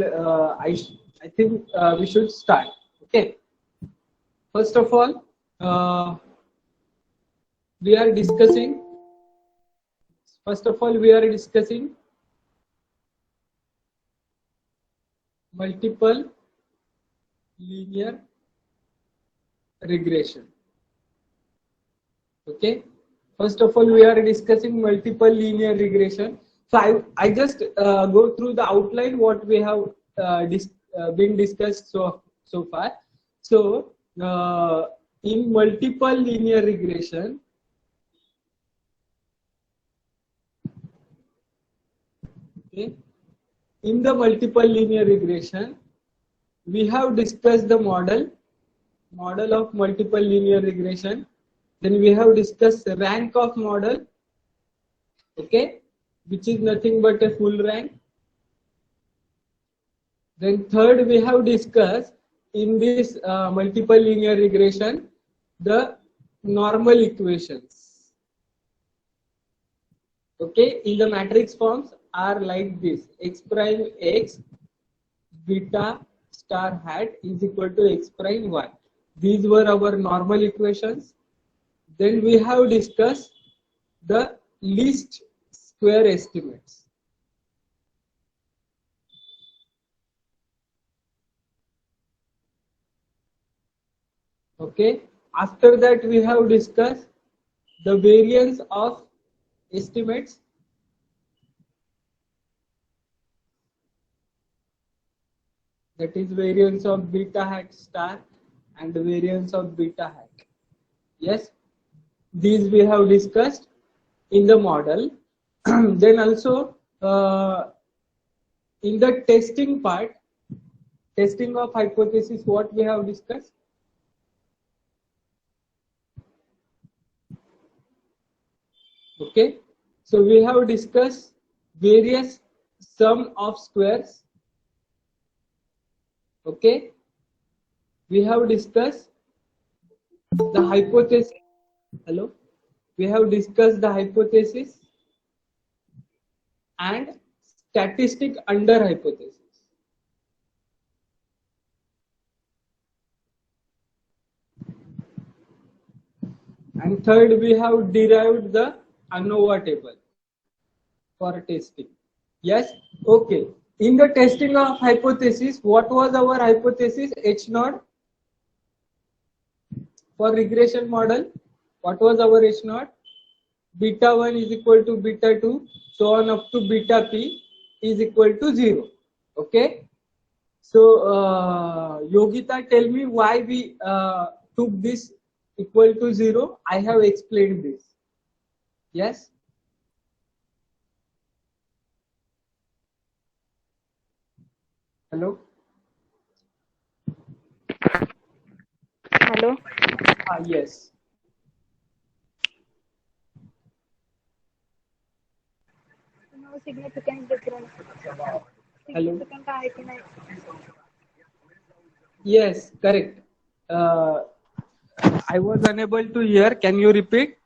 I think we should start. Okay. First of all, we are discussing multiple linear regression. Okay. First of all, we are discussing multiple linear regression. So I just go through the outline what we have been discussed so far. So in multiple linear regression, okay, in the multiple linear regression, we have discussed the model of multiple linear regression. Then we have discussed the rank of model, okay, which is nothing but a full rank. Then third, we have discussed in this multiple linear regression the normal equations. Okay, in the matrix forms are like this: x prime x beta star hat is equal to x prime y. These were our normal equations. Then we have discussed the least square estimates. Okay. After that, we have discussed the variance of estimates. That is variance of beta hat star and the variance of beta hat. Yes. These we have discussed in the model. Then also in the testing part, testing of hypothesis, what we have discussed? Okay, so we have discussed various sum of squares. Okay, we have discussed the hypothesis. Hello, we have discussed the hypothesis and statistic under hypothesis. And third, we have derived the ANOVA table for testing. Yes, okay. In the testing of hypothesis, what was our hypothesis? H naught for regression model. What was our H naught? Beta 1 is equal to beta 2, so on up to beta p is equal to 0. Okay. So Yogita, tell me why we took this equal to 0. I have explained this. Yes. Hello. Hello. Yes. No significant difference. Hello. Significant. Yes, correct. I was unable to hear. Can you repeat?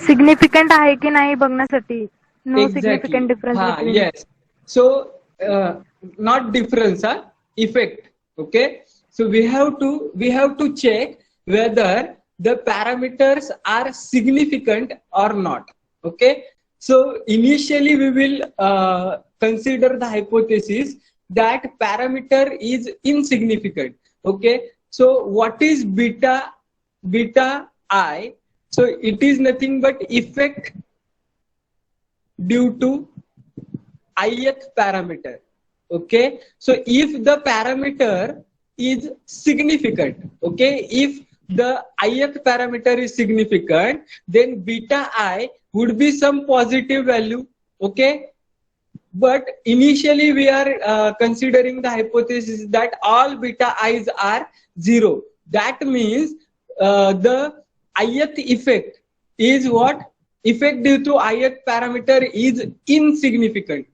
Significant आहे की नाही बघण्यासाठी. No Exactly. significant difference between. Yes. So not difference, effect. Okay. So we have to check whether the parameters are significant or not. Okay. So initially we will consider the hypothesis that parameter is insignificant. Okay. So what is beta I? So it is nothing but effect due to ith parameter. Okay, so if the parameter is significant, okay, if the ith parameter is significant, then beta I would be some positive value. Okay, but initially we are considering the hypothesis that all beta i's are 0. That means the ith effect is what? Effect due to ith parameter is insignificant,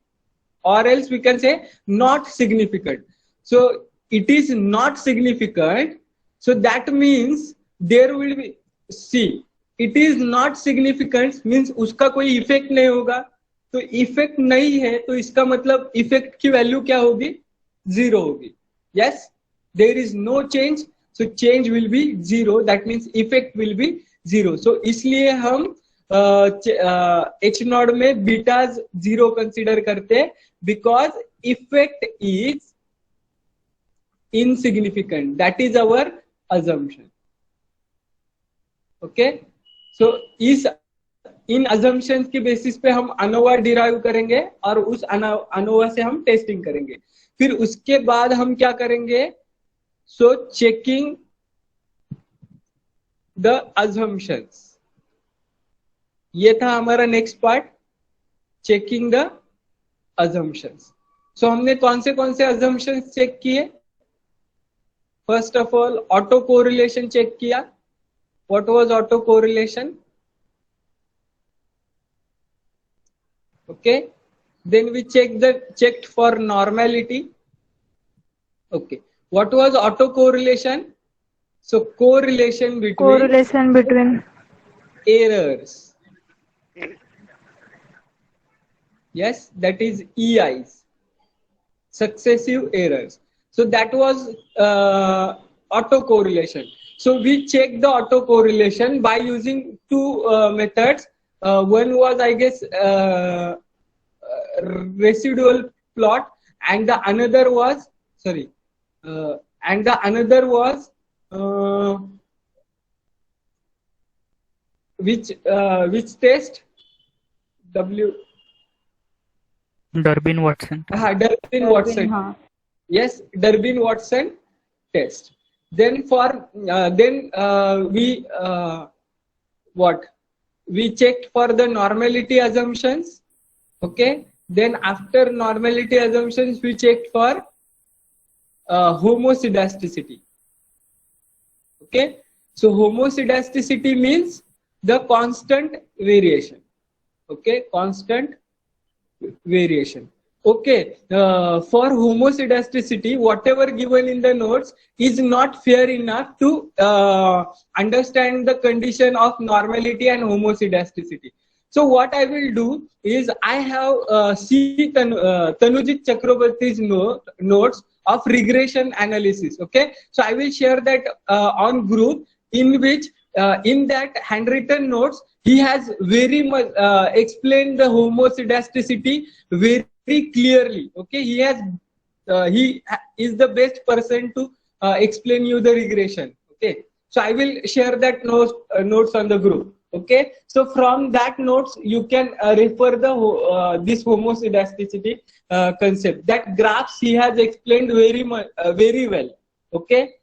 or else we can say not significant. So it is not significant. So that means there will be, see, it is not significant means uska koi effect nahi hoga. तो effect नहीं है तो इसका मतलब effect की value क्या होगी, 0 होगी. Yes, there is no change, so change will be 0, that means effect will be 0. So इसलिए हम एच नॉट में बीटाज 0 कंसिडर करते हैं, because effect is insignificant. That is our assumption. Okay, so इस इन assumptions के बेसिस पे हम ANOVA derive करेंगे और उस अनोवा से हम टेस्टिंग करेंगे. फिर उसके बाद हम क्या करेंगे, सो चेकिंग द assumptions. ये था हमारा next part, checking the assumptions. सो हमने कौन से assumptions चेक किए. First of all, auto correlation check किया. What was auto correlation? Okay. Then we checked for normality. Okay. What was auto correlation? So correlation between errors. Yes, that is EIs, successive errors. So that was autocorrelation. So we checked the autocorrelation by using two methods. One was, I guess, residual plot, and the another was which test? Durbin-Watson. Durbin-Watson. Yes, Durbin-Watson test. Then we checked for the normality assumptions. Okay. Then after normality assumptions, we checked for homoscedasticity. Okay. So homoscedasticity means the constant variation. Okay, constant variation. Okay, for homoscedasticity, whatever given in the notes is not fair enough to understand the condition of normality and homoscedasticity. So what I will do is I have Tanujit Chakrabarty's notes of regression analysis. Okay, so I will share that on group, in which in that handwritten notes he has very much explained the homoscedasticity very clearly. Okay, he is the best person to explain you the regression. Okay, so I will share that notes on the group. Okay, so from that notes you can refer the this homoscedasticity concept. That graphs he has explained very much very well. Okay,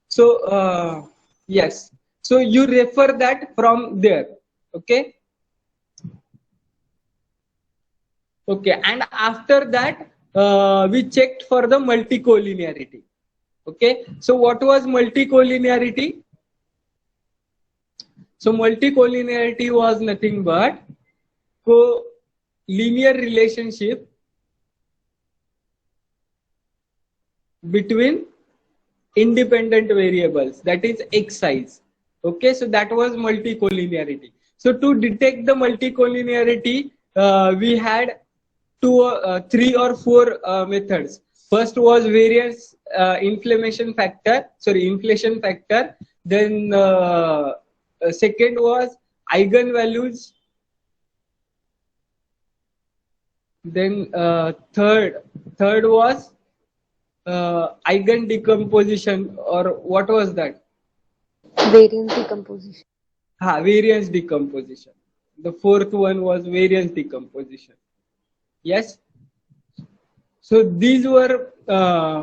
so yes, so you refer that from there. Okay. Okay, and after that we checked for the multicollinearity. Okay, so what was multicollinearity? So multicollinearity was nothing but linear relationship between independent variables, that is x's. Okay, so that was multicollinearity. So to detect the multicollinearity, we had three or four methods. First was variance inflation factor. Then second was eigenvalues. Then third was eigen decomposition, or what was that? Variance decomposition. Variance decomposition. The fourth one was variance decomposition. Yes. So these were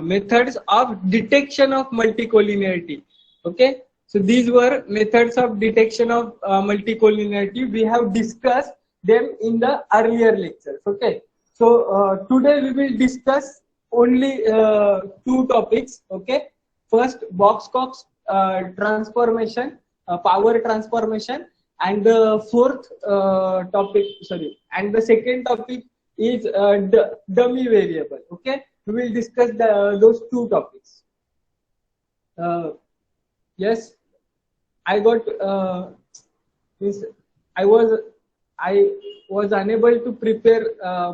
methods of detection of multicollinearity. Okay. So these were methods of detection of multicollinearity. We have discussed them in the earlier lectures. Okay. So today we will discuss only two topics. Okay. First, Box-Cox transformation, power transformation, and the fourth topic, and the second topic is dummy variable. Okay, we will discuss those two topics. Yes, I got I was unable to prepare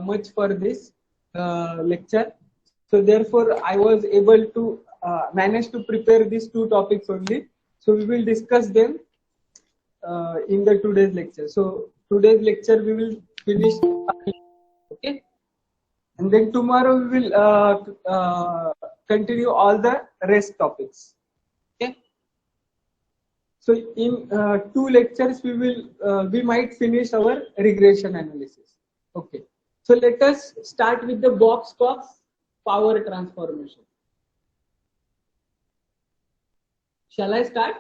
much for this lecture. So therefore, I was able to manage to prepare these two topics only. So we will discuss them in the today's lecture. So today's lecture we will finish. Okay, and then tomorrow we will continue all the rest topics. Okay. So in 2 lectures we might finish our regression analysis. Okay. So let us start with the Box-Cox power transformation. Shall I start?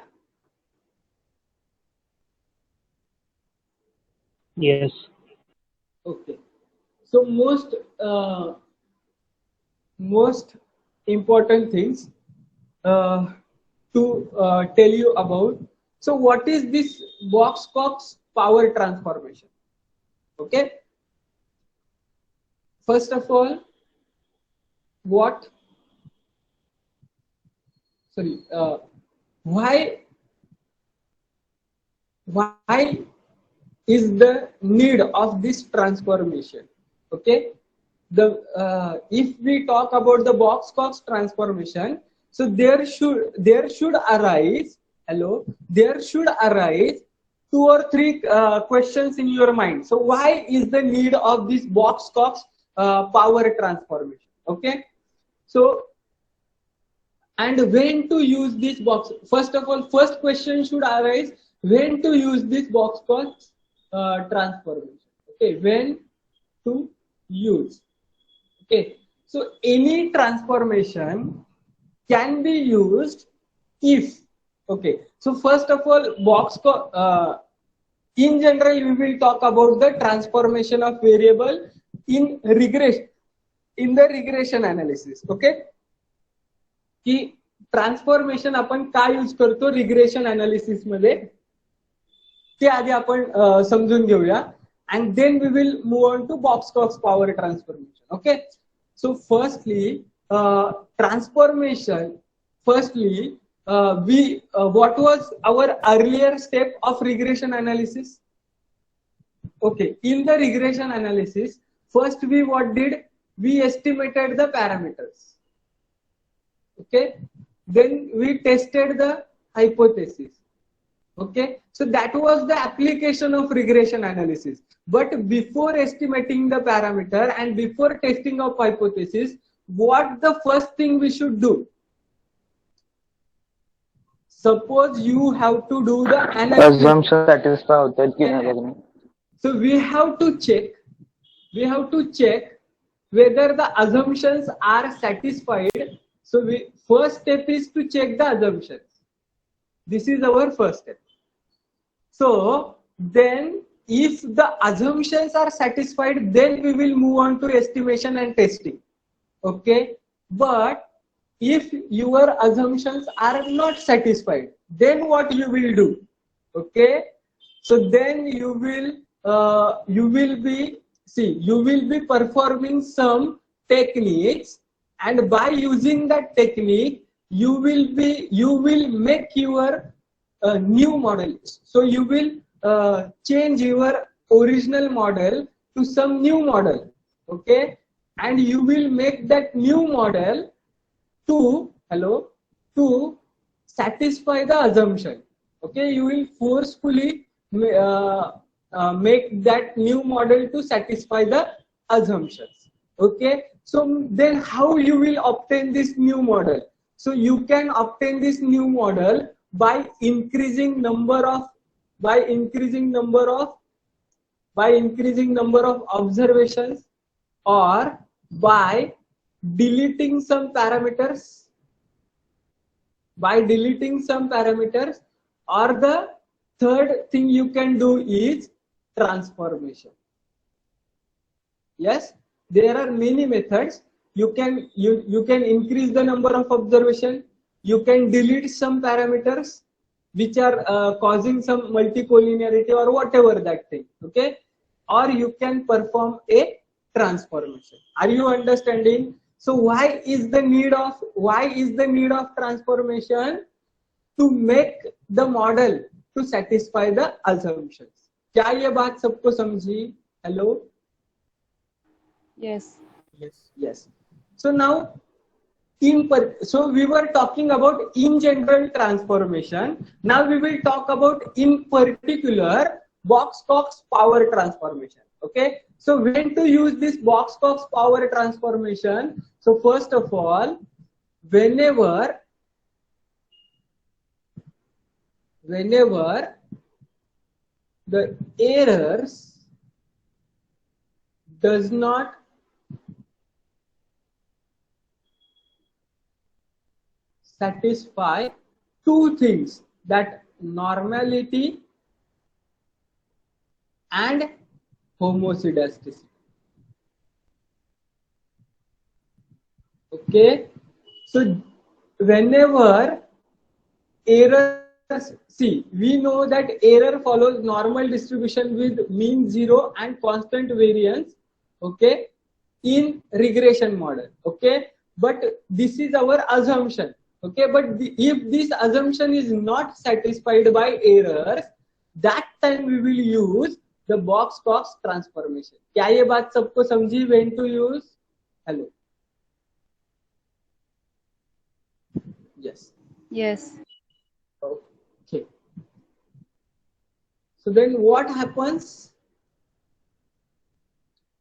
Yes. Okay. So most important things to tell you about. So what is this Box-Cox power transformation? Okay. First of all, why is the need of this transformation? Okay, if we talk about the Box-Cox transformation, so there should arise 2 or 3 questions in your mind. So why is the need of this Box-Cox power transformation? Okay, so and when to use this box? First of all, first question should arise: when to use this Box-Cox transformation? Okay, when to use? Okay, so any transformation can be used if. Okay, so first of all, Box-Cox. In general, we will talk about the transformation of variable in the regression analysis. Okay. की transformation आपण काय use करतो regression analysis मध्ये ते आधी आपण समजून घेऊया and then we will move on to Box-Cox power transformation. Okay, so firstly what was our earlier step of regression analysis? Okay, in the regression analysis, first we estimated the parameters. Okay, then we tested the hypothesis. Okay, so that was the application of regression analysis. But before estimating the parameter and before testing of hypothesis, what the first thing we should do? Suppose you have to do the analysis. Assumption satisfy होतात की नाही बघणे. So we have to check whether the assumptions are satisfied. So first step is to check the assumptions. This is our first step. So then if the assumptions are satisfied, then we will move on to estimation and testing. Okay, but if your assumptions are not satisfied, then what you will do? Okay, so then you will be performing some techniques, and by using that technique you will make your new model. So you will change your original model to some new model. Okay, and you will make that new model to satisfy the assumption. Okay, you will forcefully make that new model to satisfy the assumptions. Okay, so then how you will obtain this new model? So you can obtain this new model by increasing number of observations, or by deleting some parameters, or the third thing you can do is transformation. Yes, there are many methods. You can increase the number of observation. You can delete some parameters which are causing some multicollinearity or whatever that thing. Okay, or you can perform a transformation. Are you understanding? So why is the need of transformation? To make the model to satisfy the assumptions. क्या ये बात सबको समझी? Hello? Yes. Yes. So now so we were talking about in general transformation. Now we will talk about in particular Box-Cox power transformation. Okay. So when to use this Box-Cox power transformation? So first of all, whenever the errors does not satisfy two things, that normality and homoscedasticity. Okay, so whenever errors, see, we know that error follows normal distribution with mean 0 and constant variance, okay, in regression model. Okay, but this is our assumption. Okay, but if this assumption is not satisfied by errors, that time we will use the Box-Cox transformation. क्या ये बात सबको समझी? When to use? Hello? Yes. Yes. Okay. So then what happens?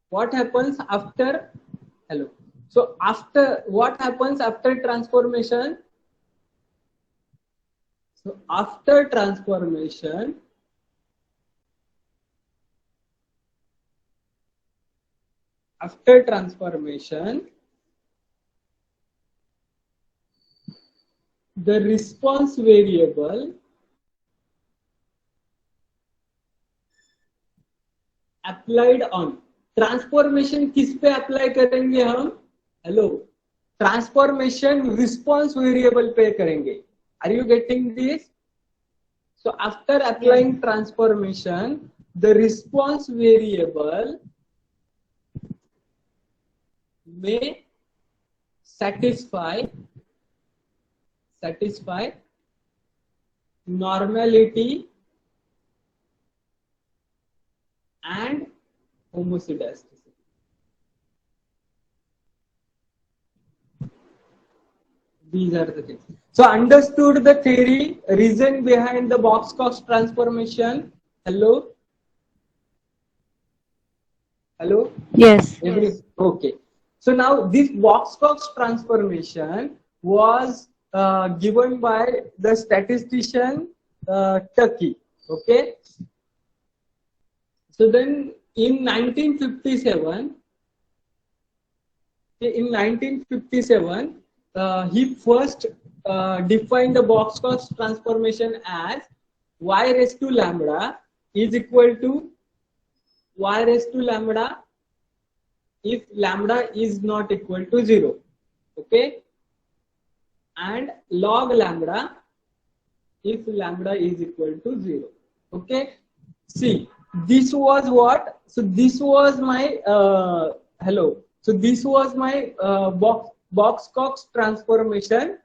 What happens after? Hello. So after, what happens after transformation? So after transformation, the response variable applied on transformation किस पे apply करेंगे हम? Hello, transformation response variable पे करेंगे. Are you getting this? So after applying transformation, the response variable may satisfy normality and homoscedasticity. These are the things. So understood the theory, reason behind the Box-Cox transformation. Hello? Hello? Yes. Okay. So now this Box-Cox transformation was given by the statistician Tukey. Okay. So then in 1957, he first defined the Box-Cox transformation as y raised to lambda is equal to y raised to lambda if lambda is not equal to 0. Okay. And log lambda if lambda is equal to 0. Okay. See, this was what? So this was my hello. So this was my Box-Cox transformation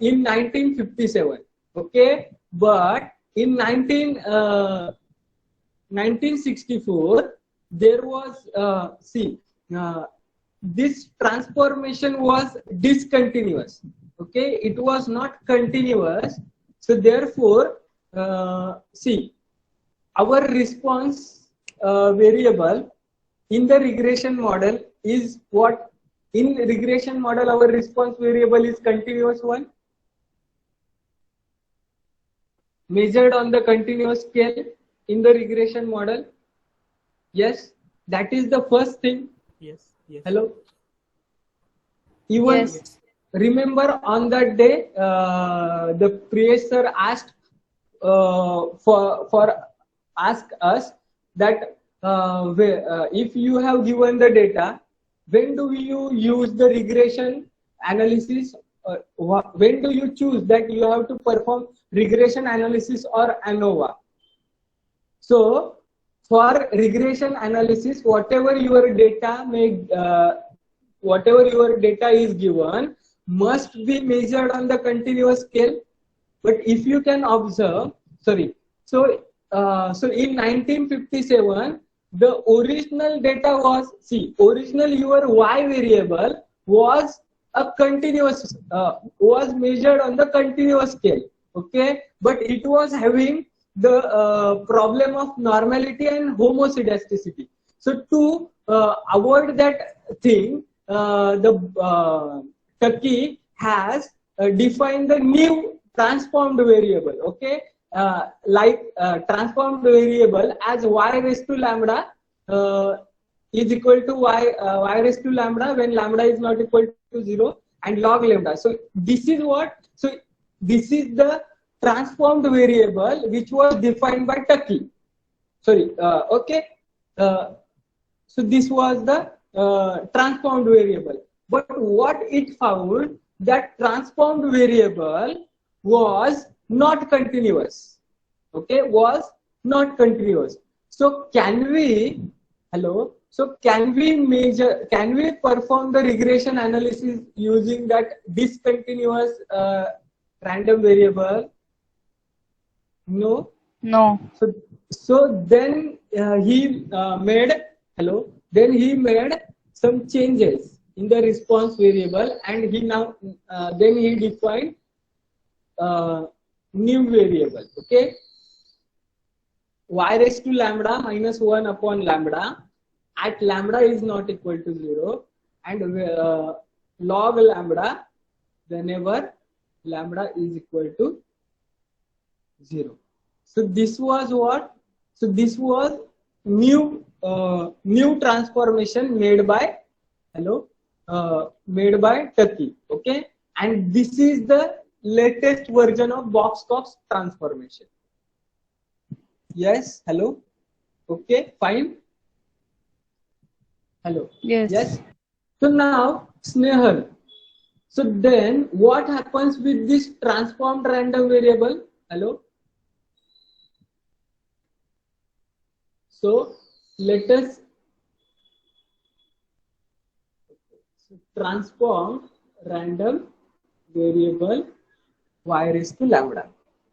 in 1957. Okay. But in 1964 there was this transformation was discontinuous. Okay, it was not continuous. So therefore, see, our response variable in the regression model is what? In regression model, our response variable is continuous one, measured on the continuous scale in the regression model. Yes, that is the first thing. Yes. Hello. Even Yes. remember on that day, the professor asked ask us that if you have given the data, when do you use the regression analysis? When do you choose that you have to perform regression analysis or ANOVA? So for regression analysis, whatever your data is given must be measured on the continuous scale. But if you can observe, so so in 1957, the original data was, original your y variable was a continuous, was measured on the continuous scale, okay, but it was having the problem of normality and homoscedasticity. So to avoid that thing, Turkey has defined the new transformed variable, okay, transformed variable as y raised to lambda is equal to y raised to lambda when lambda is not equal to 0, and log lambda. So this is what, so this is the transformed variable which was defined by Turkey. Sorry, okay. So this was the transformed variable. But what it found, that transformed variable was not continuous. Okay, was not continuous. So can we, hello? So can we measure, can we perform the regression analysis using that discontinuous random variable? No. No. So then he made, hello, then he made some changes in the response variable, and he now then he defined new variable, okay, y raised to lambda minus 1 upon lambda at lambda is not equal to 0, and log lambda whenever lambda is equal to 0. So this was what? So this was new new transformation made by, hello, made by Turkey, okay, and this is the latest version of Box-Cox transformation. Yes, hello, okay, fine, hello, Yes. yes. So now Snehal, so then what happens with this transformed random variable? Hello. So let us transform random variable y raised to lambda.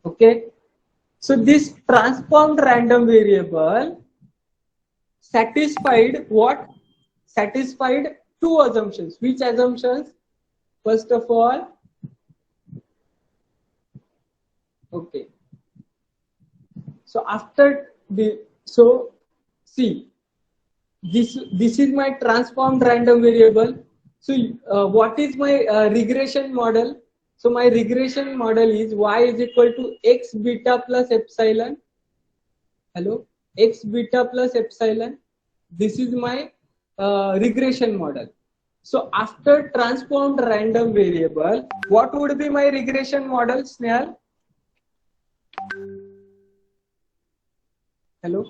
Okay. So this transformed random variable satisfied what? Satisfied two assumptions. Which assumptions? First of all, okay. So after the, so see, this is my transformed random variable. So what is my regression model? So my regression model is y is equal to x beta plus epsilon. Hello, x beta plus epsilon. This is my regression model. So after transformed random variable, what would be my regression model, Snehal? Hello.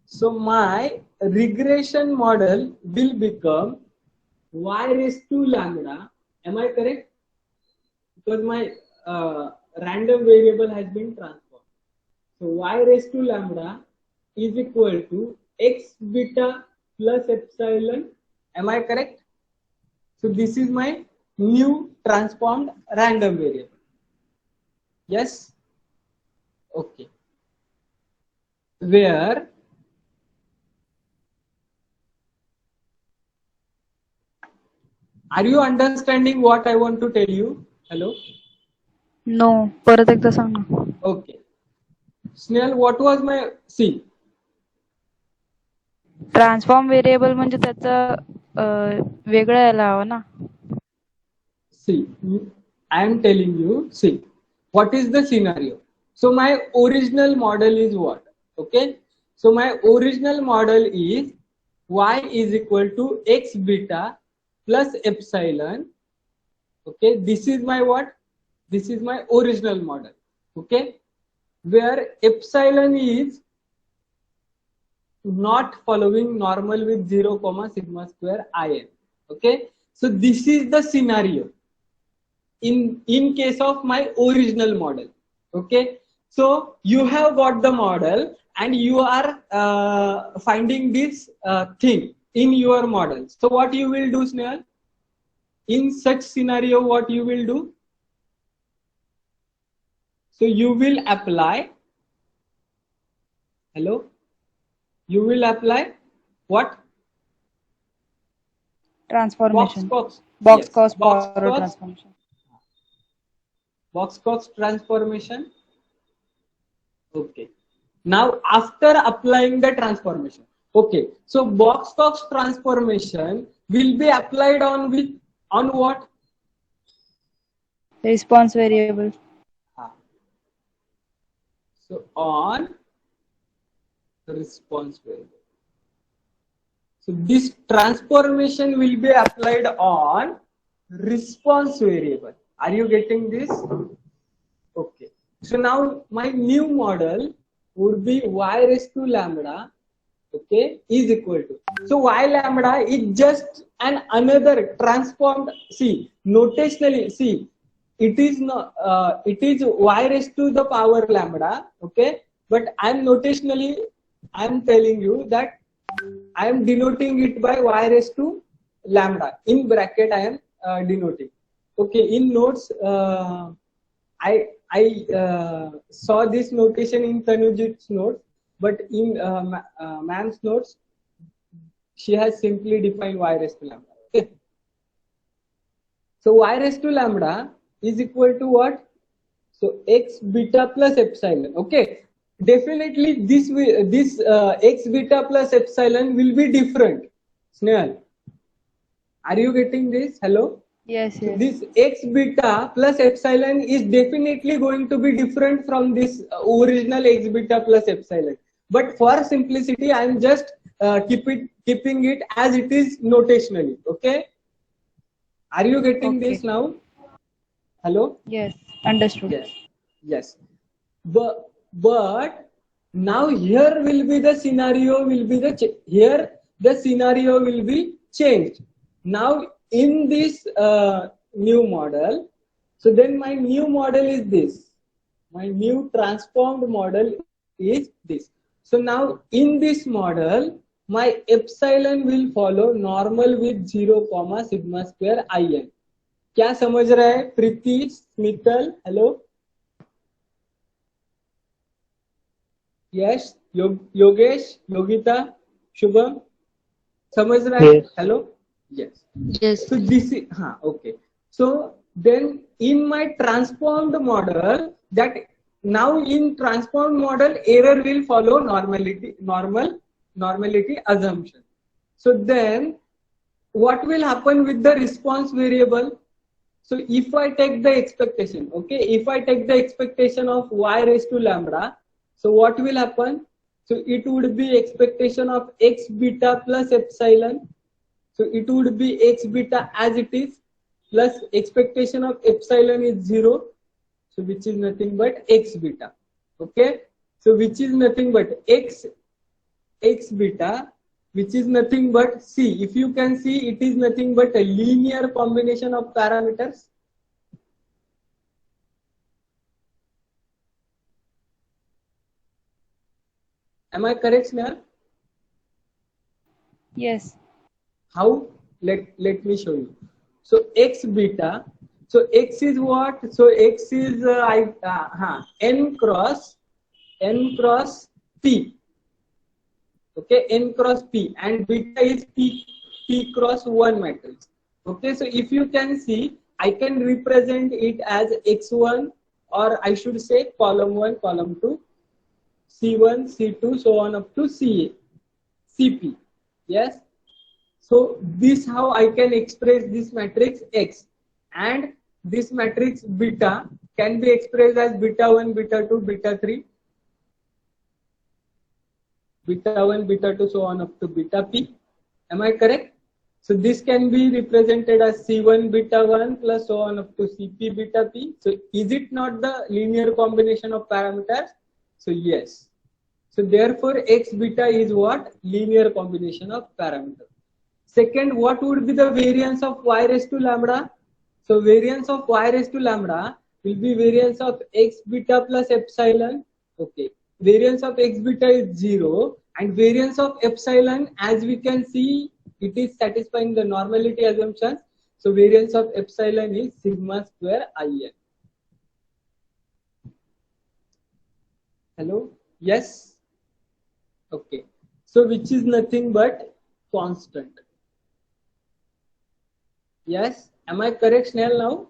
So my regression model will become y raised to lambda. Am I correct? Because my random variable has been transformed. So y raised to lambda is equal to x beta plus epsilon. Am I correct? So this is my new transformed random variable. Yes? Okay. Where are you understanding what I want to tell you? Hello? No. परत एकदा सांग ना. Okay. Snehal, what was my, see, transform variable म्हणजे त्याचं वेगळं यायला हवं ना. see, I am telling you, see, what is the scenario? So my original model is what? Okay. So my original model is y is equal to x beta plus epsilon. Okay. This is my what? This is my original model. Okay. Where epsilon is not following normal with 0 comma sigma square in. Okay. So this is the scenario in case of my original model. Okay. So you have got the model and you are finding this thing in your model. So what you will do, Snehal? In such scenario, what you will do? So you will apply Hello? You will apply what? Transformation. Box-Cox. Box Yes. cos power Box-Cox. transformation. Box-Cox transformation. Okay. Now after applying the transformation. Okay. So Box-Cox transformation will be applied on what? Response variable. So on response variable. So this transformation will be applied on response variable. Are you getting this? Okay. So now my new model would be y raised to lambda, okay, is equal to. So y lambda is just another transformed. See, notationally, see, it is not. It is y raised to the power lambda, okay. But I'm notationally, I'm telling you that I am denoting it by y raised to lambda. In bracket, I am denoting. Okay. In notes, I saw this notation in Tanujit's notes, but in ma'am's notes, she has simply defined y raised to lambda. Okay. So y raised to lambda is equal to what? So x beta plus epsilon. Okay. Definitely this x beta plus epsilon will be different. Snehal, are you getting this? Hello? Yes, So yes. this x beta plus epsilon is definitely going to be different from this original x beta plus epsilon. But for simplicity, I am just keeping it as it is notationally. Okay? Are you getting Okay. this now? Hello? Yes, understood. Yes. Yes. But now here will be the scenario will be here the scenario will be changed. Now in this new model, so then my new model is this. My new transformed model is this. So now in this model, my epsilon will follow normal with 0, sigma square in. क्या समझ रहा है प्रीति Smital? Hello यश योगेश योगिता शुभम समझ रहा है? Yes. Hello yes Yes. so this is okay. So then in my transformed model, that now in transformed model error will follow normality assumption. So then what will happen with the response variable? So if I take the expectation, okay, if I take the expectation of y raised to lambda, so what will happen? So it would be expectation of x beta plus epsilon. So it would be x beta as it is plus expectation of epsilon is 0. So which is nothing but x beta. Okay. So which is nothing but x beta, which is nothing but, see, if you can see, it is nothing but a linear combination of parameters. Am I correct, Snehal? Yes. How? Let me show you. So x beta, so x is what? So x is n cross p. Okay, n cross p, and beta is p cross 1 matrix. Okay, so if you can see, I can represent it as x1, or I should say column 1, column 2, c1, c2, so on up to cp. Yes. So this how I can express this matrix X, and this matrix beta can be expressed as beta 1, beta 2, beta 3, beta 1, beta 2, so on up to beta p. Am I correct? So this can be represented as C1 beta 1 plus so on up to Cp beta p. So is it not the linear combination of parameters? So yes. So therefore X beta is what? Linear combination of parameters. Second, what would be the variance of y raised to lambda? So variance of y raised to lambda will be variance of x beta plus epsilon. Okay. Variance of x beta is 0, and variance of epsilon, as we can see, it is satisfying the normality assumptions. So variance of epsilon is sigma square in. Hello? Yes? Okay. So which is nothing but constant. Yes. Am I correct, Snell, now?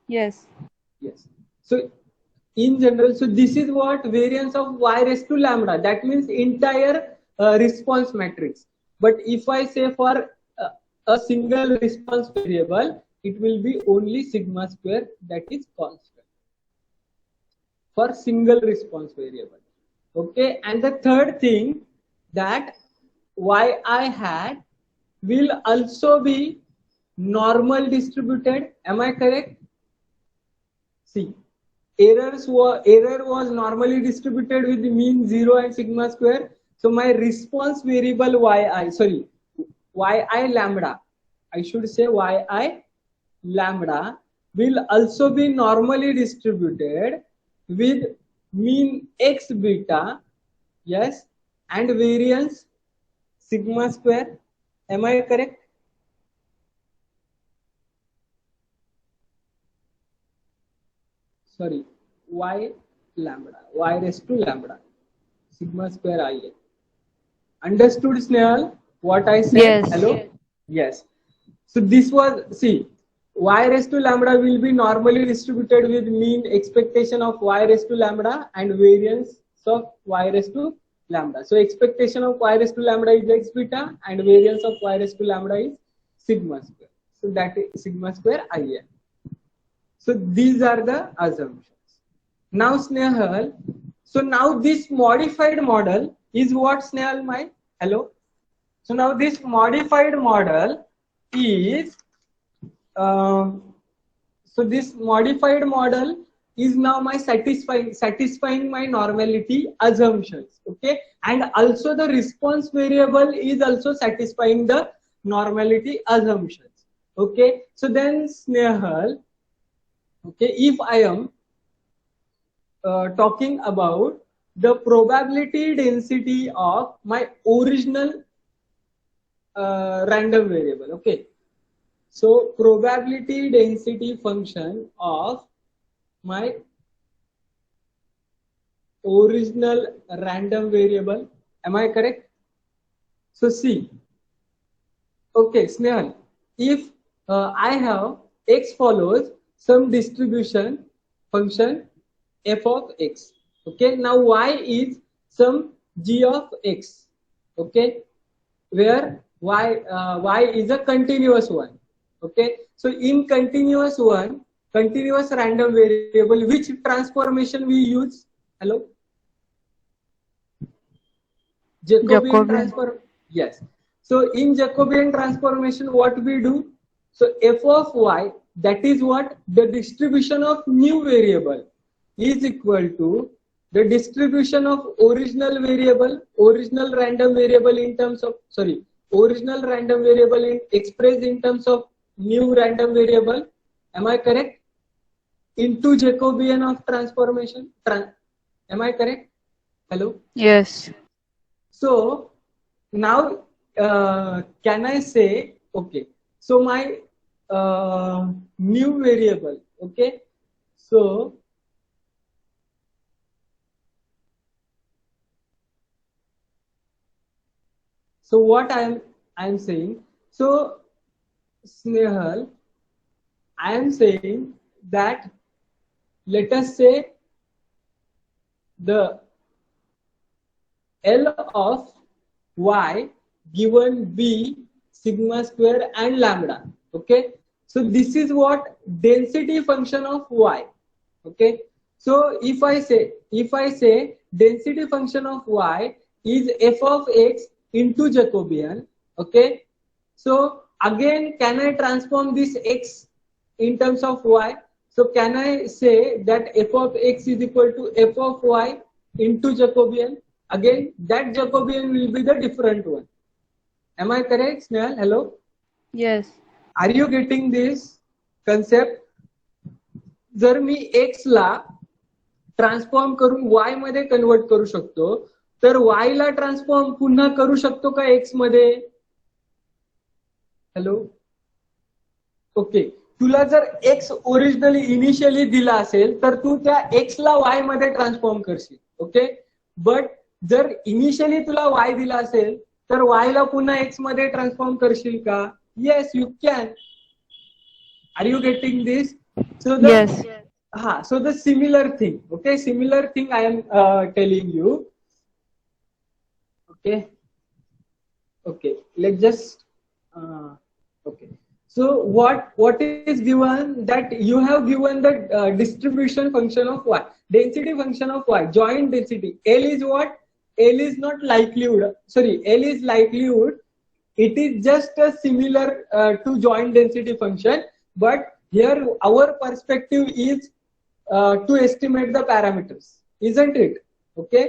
Yes. Yes. So in general, so this is what variance of y raised to lambda. That means entire response matrix. But if I say for a single response variable, it will be only sigma square, that is constant for single response variable. Okay. And the third thing, that yi hat will also be normal distributed. Am I correct? See, error was normally distributed with the mean 0 and sigma square. So my response variable yi lambda, I should say yi lambda will also be normally distributed with mean x beta, yes, and variance sigma square. Am I correct? Sorry, y lambda, y raised to lambda, sigma square ia. Understood, Snehal, what I said? Yes. Hello? Yes. So this was, see, y raised to lambda will be normally distributed with mean expectation of y raised to lambda and variance of y raised to lambda. So expectation of y raised to lambda is x beta and variance of y raised to lambda is sigma square. So that is sigma square ia. So these are the assumptions. Now Snehal, so now this modified model is what, Snehal, my hello? So now this modified model is, so this modified model is now my satisfying my normality assumptions, okay? And also the response variable is also satisfying the normality assumptions, okay? So then Snehal, okay, if I am talking about the probability density of my original random variable, okay, so probability density function of my original random variable, am I correct? So see, okay, Snehal, if I have x follows some distribution function f of x, okay, now y is some g of x, okay, where y is a continuous one, okay. So in continuous random variable, which transformation we use? Hello? Jacobian transform. Yes. So in Jacobian transformation, what we do? So f of y, that is what the distribution of new variable is equal to the distribution of original random variable in terms of, original random variable expressed in terms of new random variable. Am I correct? Into Jacobian of transformation. Am I correct? Hello? Yes. So now can I say, okay, so my new variable, okay, so what I am saying, so Snehal, I am saying that let us say the L of y given b sigma square and lambda, okay. So this is what density function of y, okay. So if I say density function of y is f of x into Jacobian, okay. So again, can I transform this x in terms of y? So can I say that f of x is equal to f of y into Jacobian? Again, that Jacobian will be the different one. Am I correct, Snehal? Hello? Yes. Are you getting this concept? जर मी x ला transform करून y मध्ये convert करू शकतो, तर y ला transform पुन्हा करू शकतो का x मध्ये? हॅलो? ओके. तुला जर x ओरिजिनली इनिशियली दिला असेल तर तू त्या x ला y मध्ये ट्रान्सफॉर्म करशील, ओके. बट जर इनिशियली तुला y दिला असेल तर y ला पुन्हा x मध्ये ट्रान्सफॉर्म करशील का? Yes, you can. Are you getting this? So the Yes. so the similar thing, okay, similar thing I am telling you. Okay, let's just okay. So what is given, that you have given the distribution function of y, density function of y, joint density. L is what? L is not likelihood. Sorry, L is likelihood. It is just a similar to joint density function, but here our perspective is to estimate the parameters, isn't it? Okay.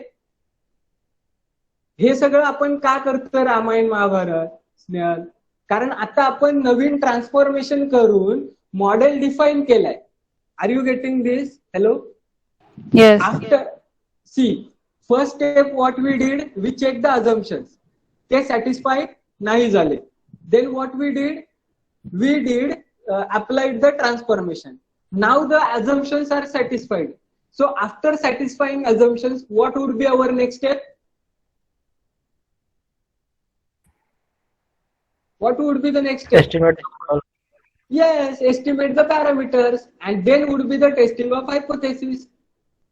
हे सगळं आपण का करतो रामायण महाभारत स्नेहल? कारण आता आपण नवीन transformation करून model define केलाय. Are you getting this? Hello. Yes. After see first step what we did, we check the assumptions. ते सॅटिस्फाईड नाही झाले. Then what we did applied the transformation. Now the assumptions are satisfied. So after satisfying assumptions, what would be our next step? What would be the next step? Estimate. Yes, estimate the parameters, and then would be the testing of hypothesis.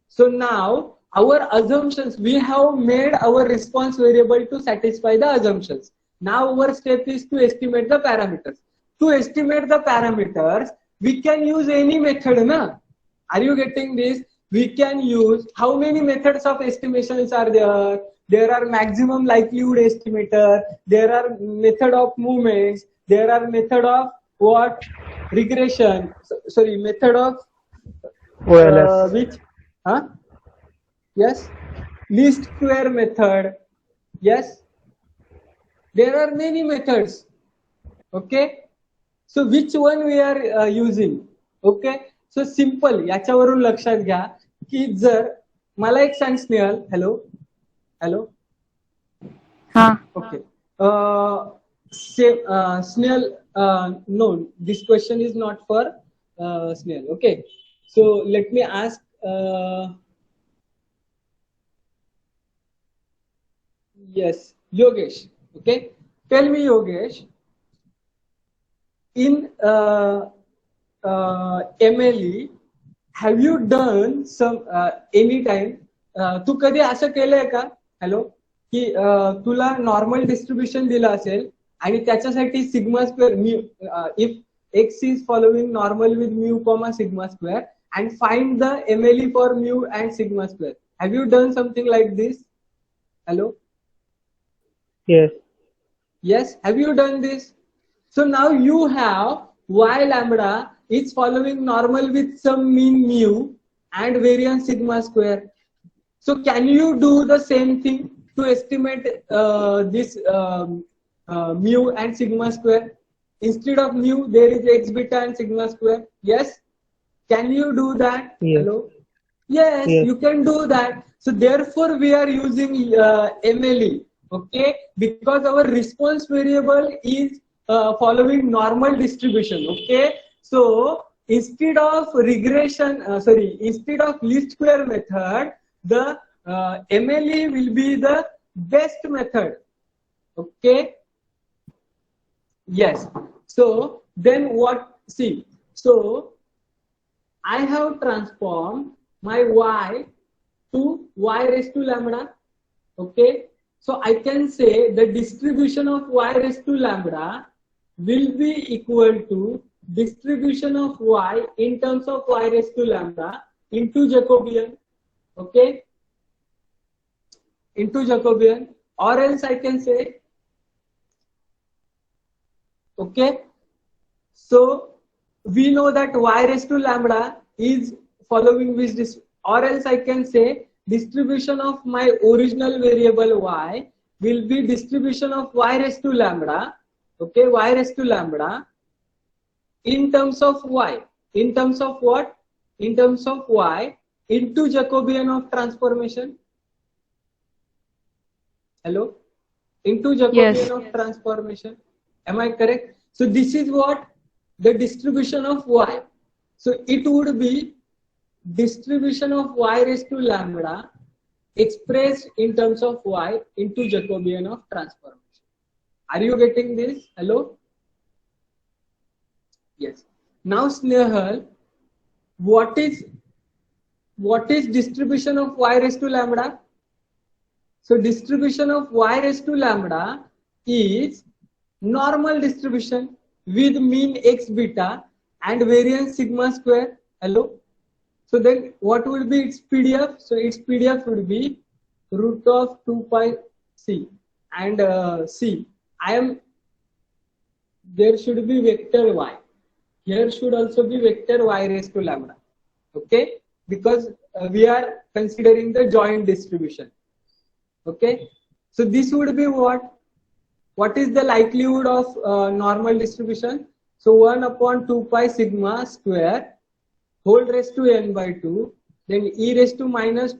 So now our assumptions, we have made our response variable to satisfy the assumptions. Now our step is to estimate the parameters. To estimate the parameters, we can use any method, na? Are you getting this? We can use, how many methods of estimations are there? There are maximum likelihood estimator, there are method of movements, there are method of what? Regression. Sorry, method of OLS. which? Huh? Yes. Least square method. Yes. There are many methods. Okay. So which one we are using? Okay. So simple. याच्यावरून लक्षात घ्या की जर मला एक सांग Snehal. Hello. हा. Okay. Snehal, no, this question is not for Snehal. Okay. So let me ask. Yes, Yogesh. Okay. Tell me, Yogesh. In MLE, have you done some any time? तू कधी असं केलंय का? हॅलो. की तुला नॉर्मल डिस्ट्रीब्युशन दिलं असेल आणि त्याच्यासाठी sigma square, if x is following normal with mu comma sigma square and find the MLE for mu and sigma square. Have you done something like this? Hello. Yes. Yes, have you done this? So now you have y lambda is following normal with some mean mu and variance sigma square. So can you do the same thing to estimate this mu and sigma square? Instead of mu, there is x beta and sigma square. Yes? Can you do that? Yes. Hello? Yes, Yes. you can do that. So therefore we are using MLE. Okay, because our response variable is following normal distribution. Okay, so instead of regression, instead of least square method, the MLE will be the best method. Okay. Yes. So then what? See. So I have transformed my y to y raised to lambda. Okay. So I can say the distribution of y raised to lambda will be equal to distribution of y in terms of y raised to lambda into Jacobian. Okay. Into Jacobian, or else I can say, okay. So we know that y raised to lambda is following with this, or else I can say distribution of my original variable y will be distribution of y raised to lambda. Okay, y raised to lambda in terms of y. In terms of what? In terms of y into Jacobian of transformation. Hello? Into Jacobian Yes. of transformation. Am I correct? So this is what? The distribution of y. So it would be distribution of y raised to lambda expressed in terms of y into Jacobian of transformation. Are you getting this? Hello? Yes. Now Snehal, what is distribution of y raised to lambda? So distribution of y raised to lambda is normal distribution with mean x beta and variance sigma square. Hello? So then what would be its PDF? So its PDF would be root of 2 pi c, and c, there should be vector y. Here should also be vector y raised to lambda. Okay? Because we are considering the joint distribution. Okay? So this would be what? What is the likelihood of normal distribution? So 1 upon 2 pi sigma square whole raised to n by 2, then e raised to minus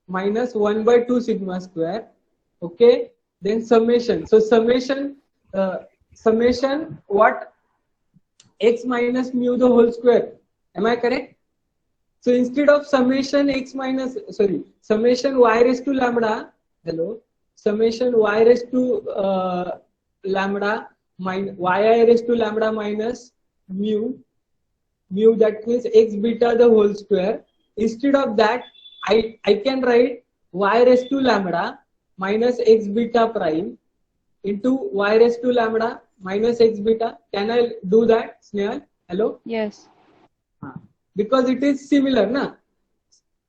minus 1 by 2 sigma square. Okay, then summation. So summation what? X minus mu the whole square. Am I correct? So instead of summation summation y raised to lambda, summation y raised to lambda minus yi raised to lambda minus mu, that means x beta the whole square. Instead of that, I can write y raised to lambda minus x beta prime into y raised to lambda minus x beta. Can I do that, Snehal? Hello? Yes. Because it is similar, na?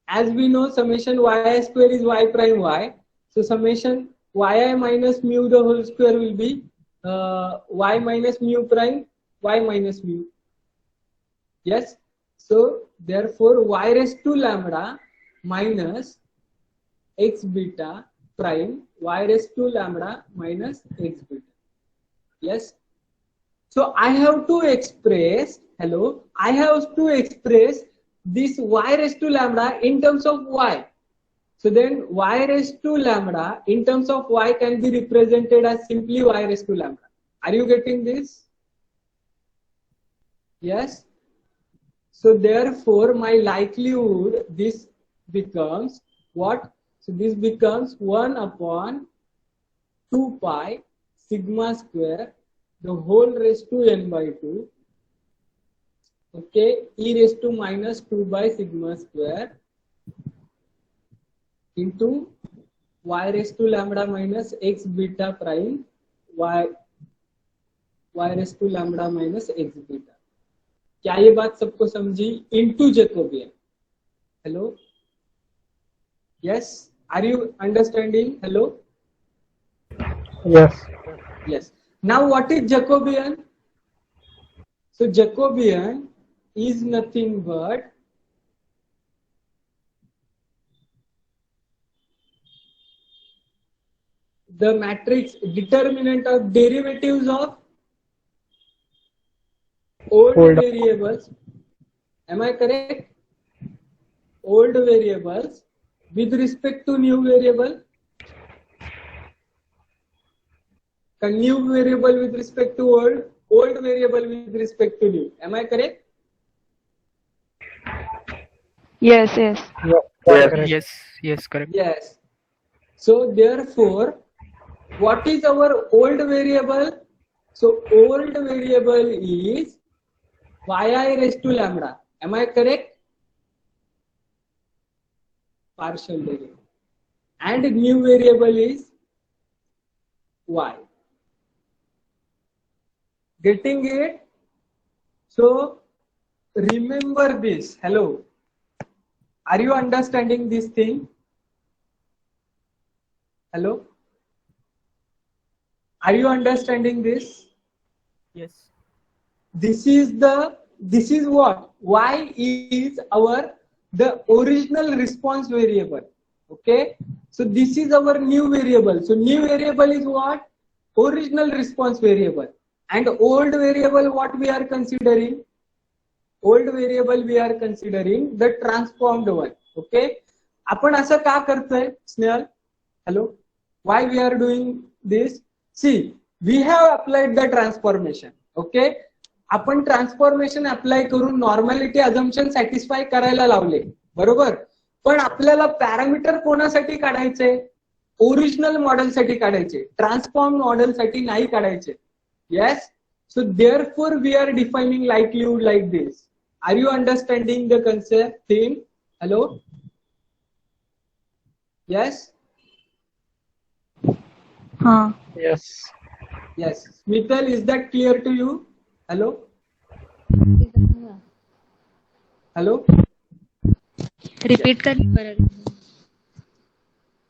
As we know, summation yi square is y prime y. So summation yi minus mu the whole square will be y minus mu prime y minus mu. Yes. So therefore y raised to lambda minus x beta prime y raised to lambda minus x beta. Yes. So I have to express this y raised to lambda in terms of y. So then y raised to lambda in terms of y can be represented as simply y raised to lambda. Are you getting this? Yes. So therefore my likelihood, this becomes what? So this becomes 1 upon 2 pi sigma square the whole raised to n by 2. Okay, e raised to minus 2 by sigma square into y raised to lambda minus x beta prime y raised to lambda minus x beta. क्या ये बात सबको समझी? Into Jacobian. Hello? Yes? Are you understanding? Hello? Yes. Yes. Now what is Jacobian? So Jacobian is nothing but the matrix determinant of derivatives of old variables. Am I correct? Old variables with respect to new variable. New variable with respect to old variable with respect to new. Am I correct? Yes, yes. Yes, correct. Yes. So therefore, what is our old variable? So old variable is yi raised to lambda. Am I correct? Partial derivative. And new variable is y. Getting it? So remember this. Hello. Are you understanding this thing? Hello? Are you understanding this? Yes. This is what? Y is the original response variable. Okay? So this is our new variable. So new variable is what? Original response variable. And old variable, what we are considering? Old variable we are considering the transformed one. Okay? आपण असं का करतोय, Snehal? Hello? Why we are doing this? See, we have applied the transformation. Okay? आपण transformation apply करून नॉर्मॅलिटी assumption satisfy करायला लावले, बरोबर. पण आपल्याला पॅरामीटर कोणासाठी काढायचे? ओरिजिनल मॉडेलसाठी काढायचे, ट्रान्सफॉर्म मॉडेलसाठी नाही काढायचे. Yes. So therefore we are defining likelihood like this. Are you understanding the concept thing? Hello. Yes. हाँ. Yes. Yes. Mital, is that clear to you? Hello? Hello? Repeat करनी पड़ेगा.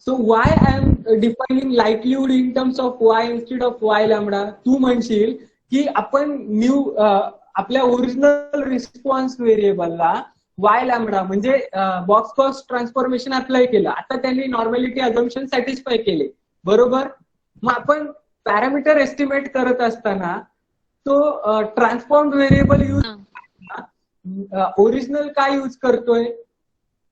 So why I am defining likelihood in terms of y instead of y lambda? तू म्हणशील की आपण new आपल्या original response व्हेरिएबलला y lambda म्हणजे बॉक्स कॉस्ट ट्रान्सफॉर्मेशन अप्लाय केलं. आता त्यांनी नॉर्मॅलिटी अझम्पशन सॅटिस्फाय केले, बरोबर. मग आपण पॅरामीटर एस्टिमेट करत असताना तो ट्रान्सफॉर्म्ड व्हेरिएबल यूज ओरिजिनल काय यूज करतोय?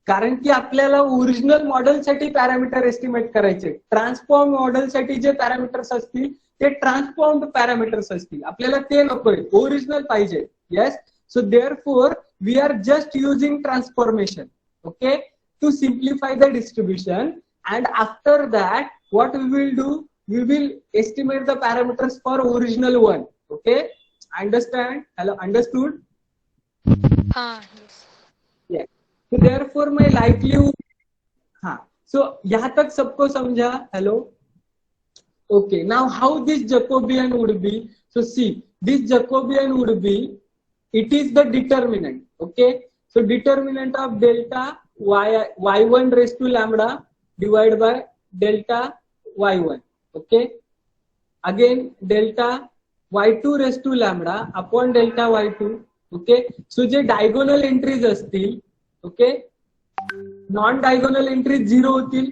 कारण की आपल्याला ओरिजिनल मॉडेलसाठी पॅरामीटर एस्टिमेट करायचे. ट्रान्सफॉर्म मॉडेलसाठी जे पॅरामीटर्स असतील ते ट्रान्सफॉर्म्ड पॅरामीटर्स असतील. आपल्याला ते नकोय, ओरिजिनल पाहिजे. Yes. So therefore we are just using transformation, okay, to simplify the distribution. And after that what we will do? We will estimate the parameters for original one. Okay, understand? Hello, understood? Yes. Yeah. So therefore my likelihood. So यहाँ तक सबको समझा? Hello. Okay. Now how this Jacobian would be? So see, this Jacobian would be. It is the determinant. Okay. So determinant of delta y1 raised to lambda divided by delta y1. Okay, again delta y2 raised to lambda upon delta y2. Okay, so J diagonal entries असतील, okay, non diagonal entries 0 होतील.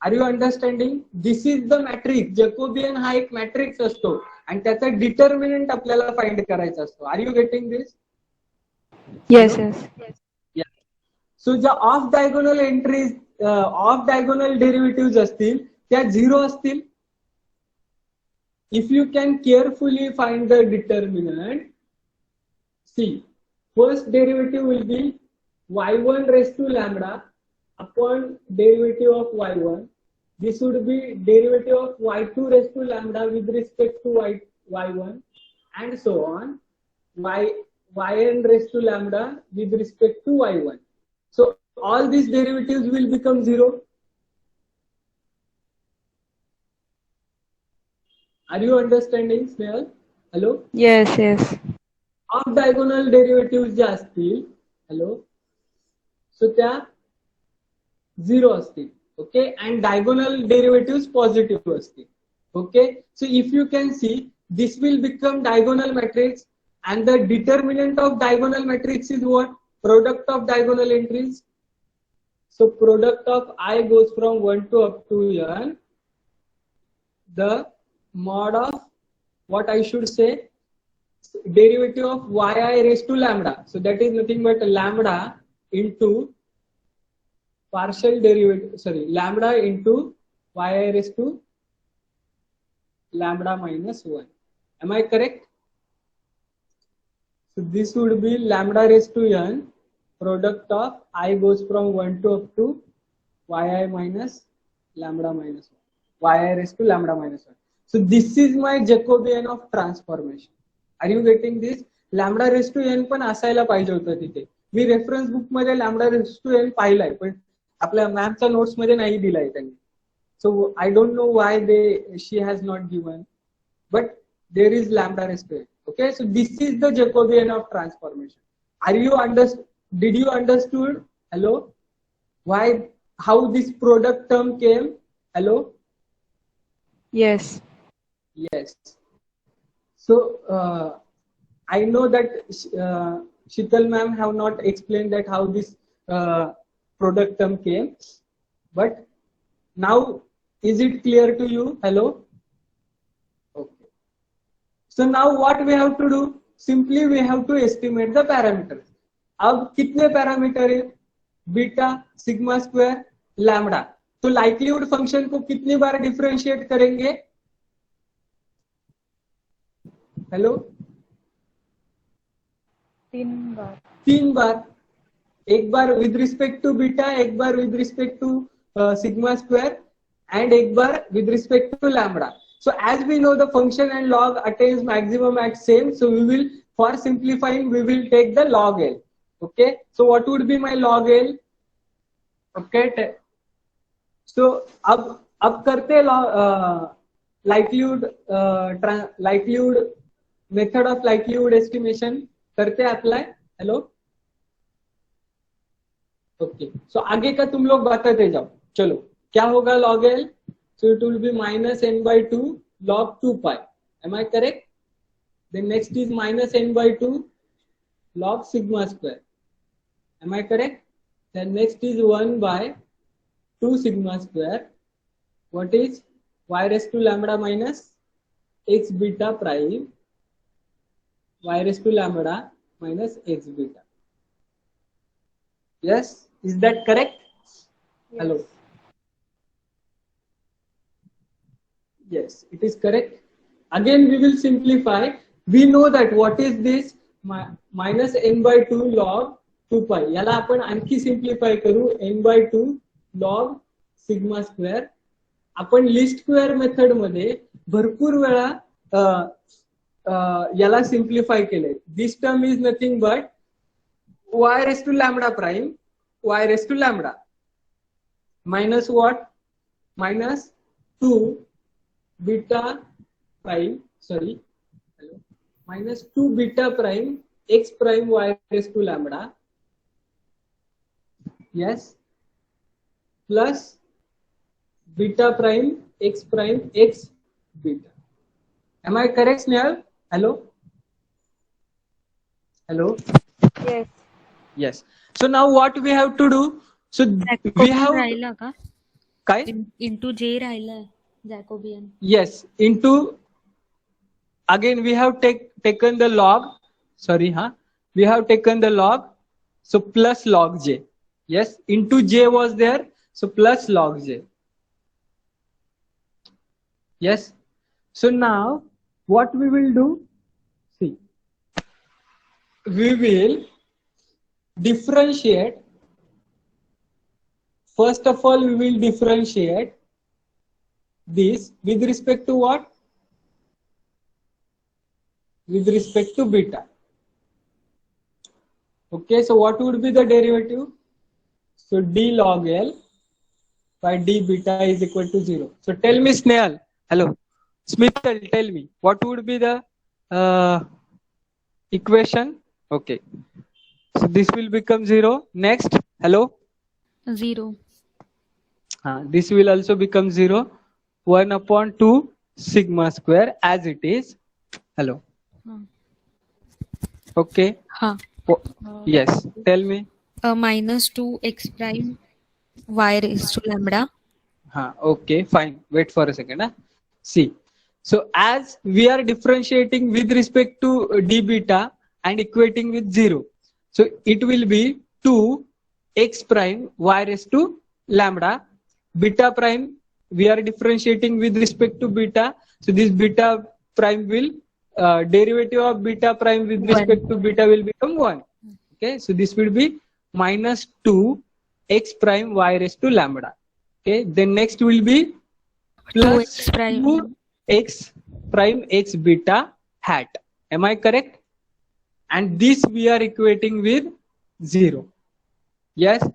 Are you understanding? This is the matrix. Jacobian हा एक matrix असतो आणि त्याचा determinant आपल्याला find करायचा असतो. Are you getting this? Yes, yes. Yeah. So ज्या of diagonal entries of diagonal derivative असतील त्या 0 असतील. If you can carefully find the determinant, see, first derivative will be y1 raised to lambda upon derivative of y1. This would be derivative of y2 raised to lambda with respect to y1 and so on. yn raised to lambda with respect to y1. So all these derivatives will become 0. Are you understanding, Snehal? Hello? Yes, yes. Off diagonal derivatives ज्या असतील, hello, so त्या 0 असतील. Okay, and diagonal derivatives positive असतील. Okay, so if you can see, this will become diagonal matrix, and the determinant of diagonal matrix is what? Product of diagonal entries. So product of I goes from 1 to up to n. The mod of what I should say, derivative of yi raised to lambda. So that is nothing but lambda into partial derivative, sorry, lambda into yi raised to lambda minus 1. Am I correct? So this would be lambda raised to n, product of I goes from 1 to up to yi minus lambda minus 1, yi raised to lambda minus 1. So this is my Jacobian of transformation. Are you getting this? Lambda raised to n पण असायला पाहिजे होतं तिथे. मी reference book मध्ये lambda raise to N पाहिलाय, पण आपल्या मॅमच्या नोट्स मध्ये नाही दिलाय त्यांनी. So I don't know why they she has not given, but there is lambda raise to N. Okay, so this is the Jacobian of transformation. Are you did you understood? Hello, why, how this product term came? Hello. Yes. Yes. So I know that Shital ma'am have not explained that how this product term came, but now is it clear to you? Hello. Okay. So now what we have to do? Simply we have to estimate the parameters. अब कितने parameter है? Beta, sigma square, lambda. तो likelihood function को कितनी बार differentiate करेंगे? Hello, 3 बार. 3 बार. एक बार with respect to beta, एक बार with respect to sigma square, and एक बार with respect to lambda. So as we know the function and log attains maximum at same, so we will, for simplifying, we will take the log L. Okay, so what would be my log L? Okay, so अब करते likelihood method of likelihood estimation करते apply. Hello, okay. So आगे का तुम लोग बताते जाओ. चलो, क्या होगा log L? So it will be minus n by 2 log 2 pi. Am I correct? Then next is minus n by 2 log sigma square. Am I correct? Then next is 1 by 2 sigma square. What is y raised to lambda minus x beta prime, y raised to lambda minus x beta. Yes, is that correct? Yes. Hello. Yes, it is correct. Again, we will simplify. We know that what is this minus n by 2 log 2 pi. याला आपण आणखी simplify करू. n by 2 log sigma square. आपण list square method मध्ये भरपूर वेळा याला simplify केले. This term is nothing but y raised to lambda prime, y raised to lambda minus what? Minus 2 beta prime, sorry, hello, minus 2 beta prime x prime y raised to lambda, yes, plus beta prime x beta. Am I correct, Snehal? Hello? Hello? Yes. Yes. So now what we have to do? So we have राहिला का? काय? Into J राहिला Jacobian. Yes. Into, again we have taken the log. Sorry, we have taken the log. So plus log J. Yes. Into J was there. So plus log J. Yes. So now what we will do? See, we will differentiate. First of all, we will differentiate this with respect to what? With respect to beta. Okay, so what would be the derivative? So d log L by d beta is equal to 0. So tell me, Snehal. Hello. Smithal, tell me, what would be the equation? Okay. So this will become 0. Next, hello. 0. This will also become 0. 1 upon 2 sigma square as it is. Hello. Okay. Yes. Tell me. Minus 2 x prime y raised to lambda. Okay. Fine. Wait for a second. See. So as we are differentiating with respect to d beta and equating with 0. So it will be 2 x prime y raised to lambda. Beta prime, we are differentiating with respect to beta. So this beta prime will, derivative of beta prime with respect to beta will become 1. Okay, so this will be minus 2 x prime y raised to lambda. Okay, then next will be plus 2 x prime x beta hat. Am I correct? And this we are equating with 0. Yes.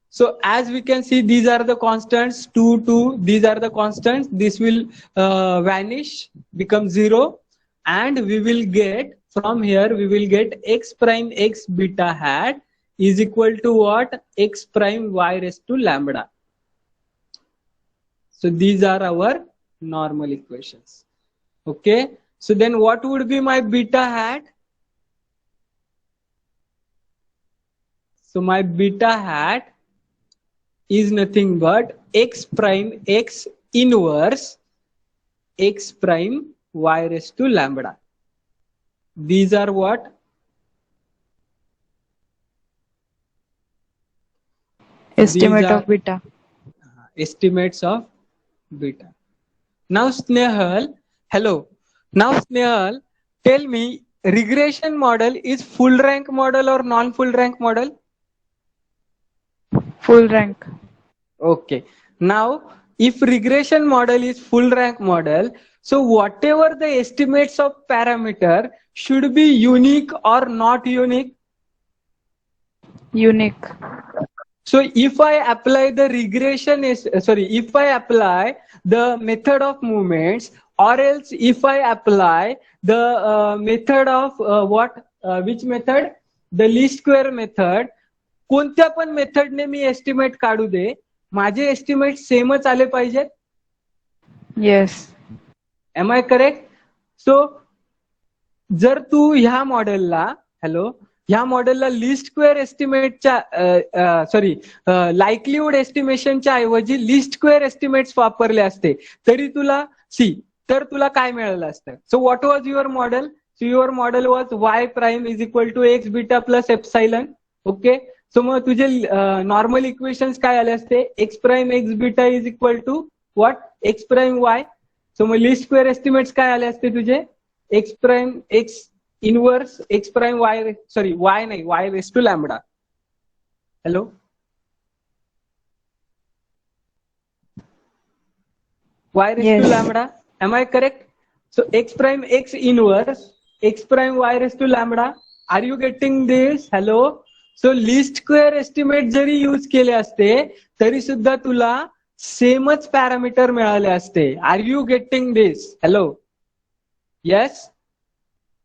So as we can see, these are the constants, 2, 2, these are the constants. This will vanish, become 0. And we will get, from here, we will get x prime x beta hat is equal to what? X prime y raised to lambda. So these are our normal equations. Okay. So then what would be my beta hat? So my beta hat is nothing but x prime x inverse x prime y raised to lambda. These are what? Estimate of beta. Estimates of beta. Now Snehal, hello. Now Snehal, tell me regression model is full rank model or non full rank model? Full rank. Okay. Now, if regression model is full rank model, so whatever the estimates of parameter should be unique or not unique? Unique. So if I apply the regression is if I apply the method of movements, or else if I apply the method of which method? The least square method. कोणत्या पण मेथडने मी estimate काढू दे, माझे estimate सेमच आले पाहिजेत. Yes. Am I correct? So जर तू ह्या मॉडेलला ह्या मॉडेलला लीस्ट स्क्वेअर एस्टिमेटच्या लाईकलीहुड एस्टिमेशनच्या ऐवजी लीस्ट स्क्वेअर एस्टिमेट्स वापरले असते तरी तुला तर तुला काय मिळालं असतं? So what was your model? So your model was Y prime is equal to X beta plus epsilon. Okay. So मग तुझे नॉर्मल इक्वेशन्स काय आले असते? X prime X beta is equal to what? X prime Y. So मग least square estimates काय आले असते तुझे? X prime x inverse x prime Y Y नाही Y raise to lambda. Hello, Y raise to lambda. M I correct? So x prime x inverse x prime y raise to lambda. Are you getting this? Hello. So least square estimate जरी use केले असते तरी सुद्धा तुला सेमच parameter मिळाले असते. Are you getting this? Hello. Yes.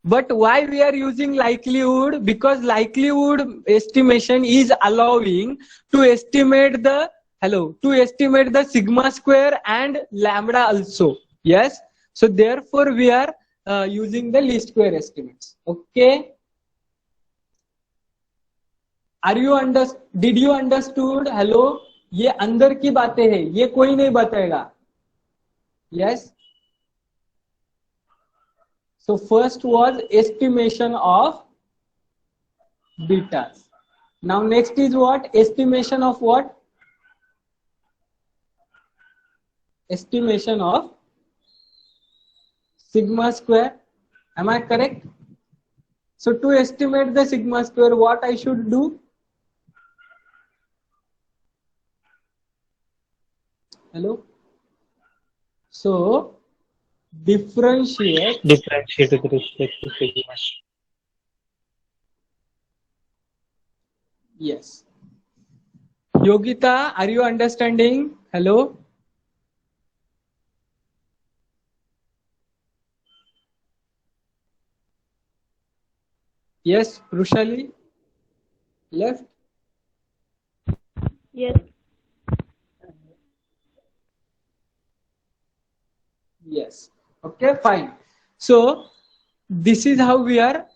But why we are using likelihood? Because likelihood estimation is allowing to estimate the sigma square and lambda also. Yes. So therefore we are using the least square estimates. Okay. Did you understood? Hello. ये अंदर की बातें हैं, ये कोई नहीं बताएगा. Yes. So first was estimation of betas. Now next is what? Estimation of what? Estimation of sigma square. Am I correct? So to estimate the sigma square, what I should do? Hello. So differentiate with respect to sigma. Yes. Yogita, are you understanding? Hello. Yes, Rushali. Left. Yes. Yes. Okay, fine. So this is how we are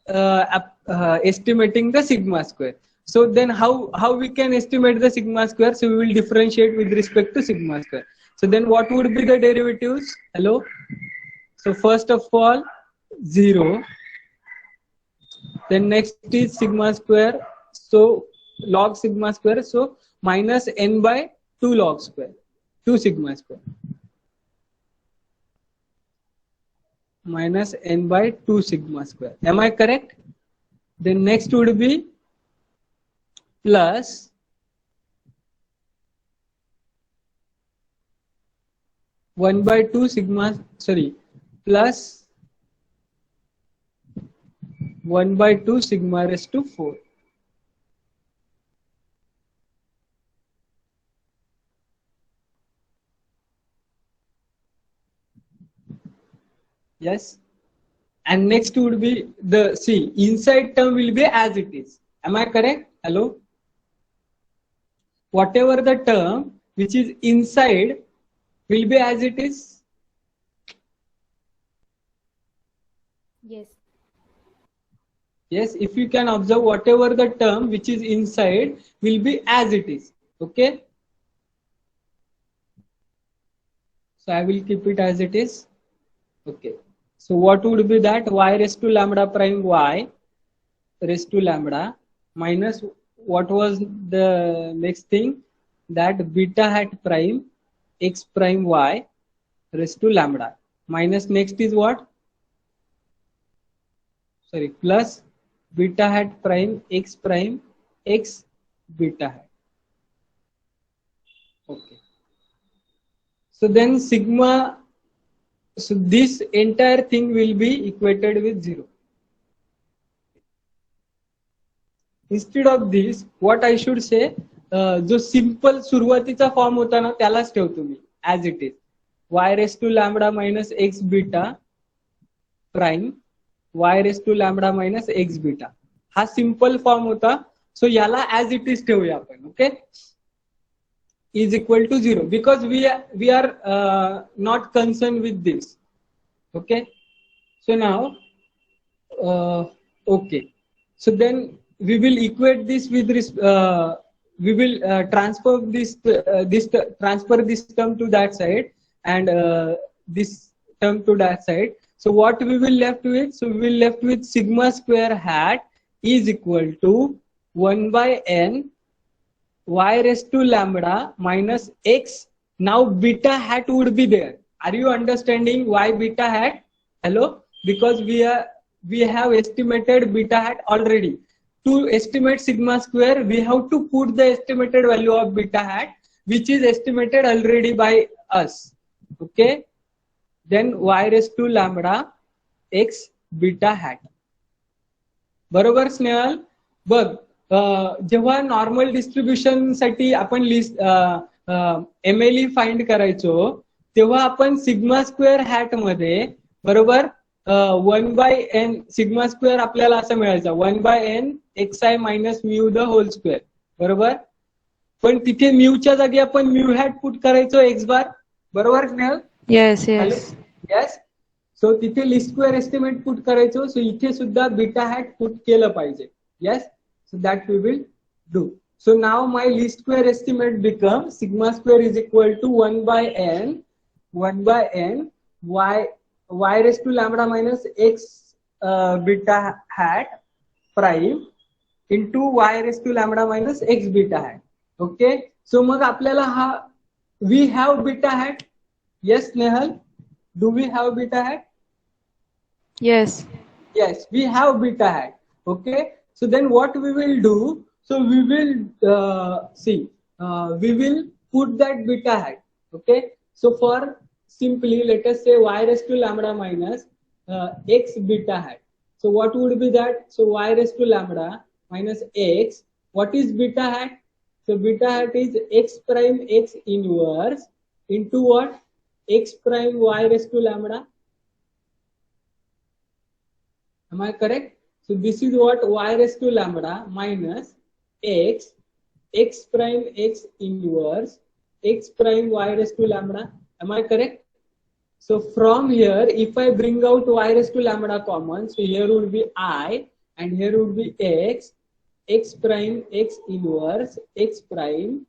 estimating the sigma square. So then how we can estimate the sigma square? So we will differentiate with respect to sigma square. So then what would be the derivatives? Hello. So first of all 0. Then next is sigma square. So log sigma square. So minus n by 2 log square. 2 sigma square. Minus n by 2 sigma square. Am I correct? Then next would be plus plus 1 by 2 sigma raised to 4. Yes. And next would be inside term will be as it is. Am I correct? Hello. Whatever the term which is inside will be as it is. Yes. Yes, if you can observe, whatever the term which is inside will be as it is. Okay. So I will keep it as it is. Okay. So what would be that? Y raised to lambda prime y raised to lambda minus what was the next thing? That beta hat prime x prime y raised to lambda minus next is what? sorry, plus beta hat prime x beta hat. Okay. So then sigma, so this entire thing will be equated with 0. Instead of this, what I should say, जो simple सुरुवातीचा form होता ना त्यालाच ठेवतो मी as it is y raise to lambda minus x beta prime y raise to lambda minus x beta हा simple form होता. So याला ऍज इट इज ठेवूया आपण. Okay, is equal to 0 because we are not concerned with this. Okay, so now okay, so then we will equate this with we will transfer this term to that side and this term to that side. So what we will left with? So we will left with sigma square hat is equal to 1 by n y raised to lambda minus x. Now beta hat would be there. Are you understanding why beta hat? Hello, because we have estimated beta hat already. To estimate sigma square, we have to put the estimated value of beta hat, which is estimated already by us. Okay, then y raised to lambda x beta hat. बरोबर स्नेहल? बघ, जेव्हा normal distribution साठी आपण list MLE find करायचो तेव्हा आपण sigma square hat मध्ये बरोबर 1 बाय एन सिग्मा स्क्वेअर आपल्याला असं मिळायचा 1 by n x i minus mu the whole square. बरोबर, पण तिथे म्यूच्या जागी आपण म्यू हॅट पुट करायचो एक्स बार. बरोबर Snehal? Yes yes yes. So तिथे लिस्ट स्क्वेअर एस्टिमेट पुट करायचो. सो इथे सुद्धा बीटा हॅट पुट केलं पाहिजे. Yes, so that we will do. So now my least square estimate becomes sigma square is equal to 1 by n y raised to lambda minus x beta hat prime into y raised to lambda minus x beta hat. Okay, so मग आपल्याला हा we have beta hat. Yes Nehal, do we have beta hat? yes Yes, we have beta hat. Okay, so then what we will do? So we will we will put that beta hat. Okay, so for simply let us say y raised to lambda minus x beta hat. So what would be that? So y raised to lambda minus x. What is beta hat? So beta hat is x prime x inverse into what? X prime y raised to lambda. Am I correct? So this is what y raised to lambda minus x prime x inverse x prime y raised to lambda. Am I correct? So from here, if I bring out y raised to lambda common, so here would be I and here would be x prime x inverse x prime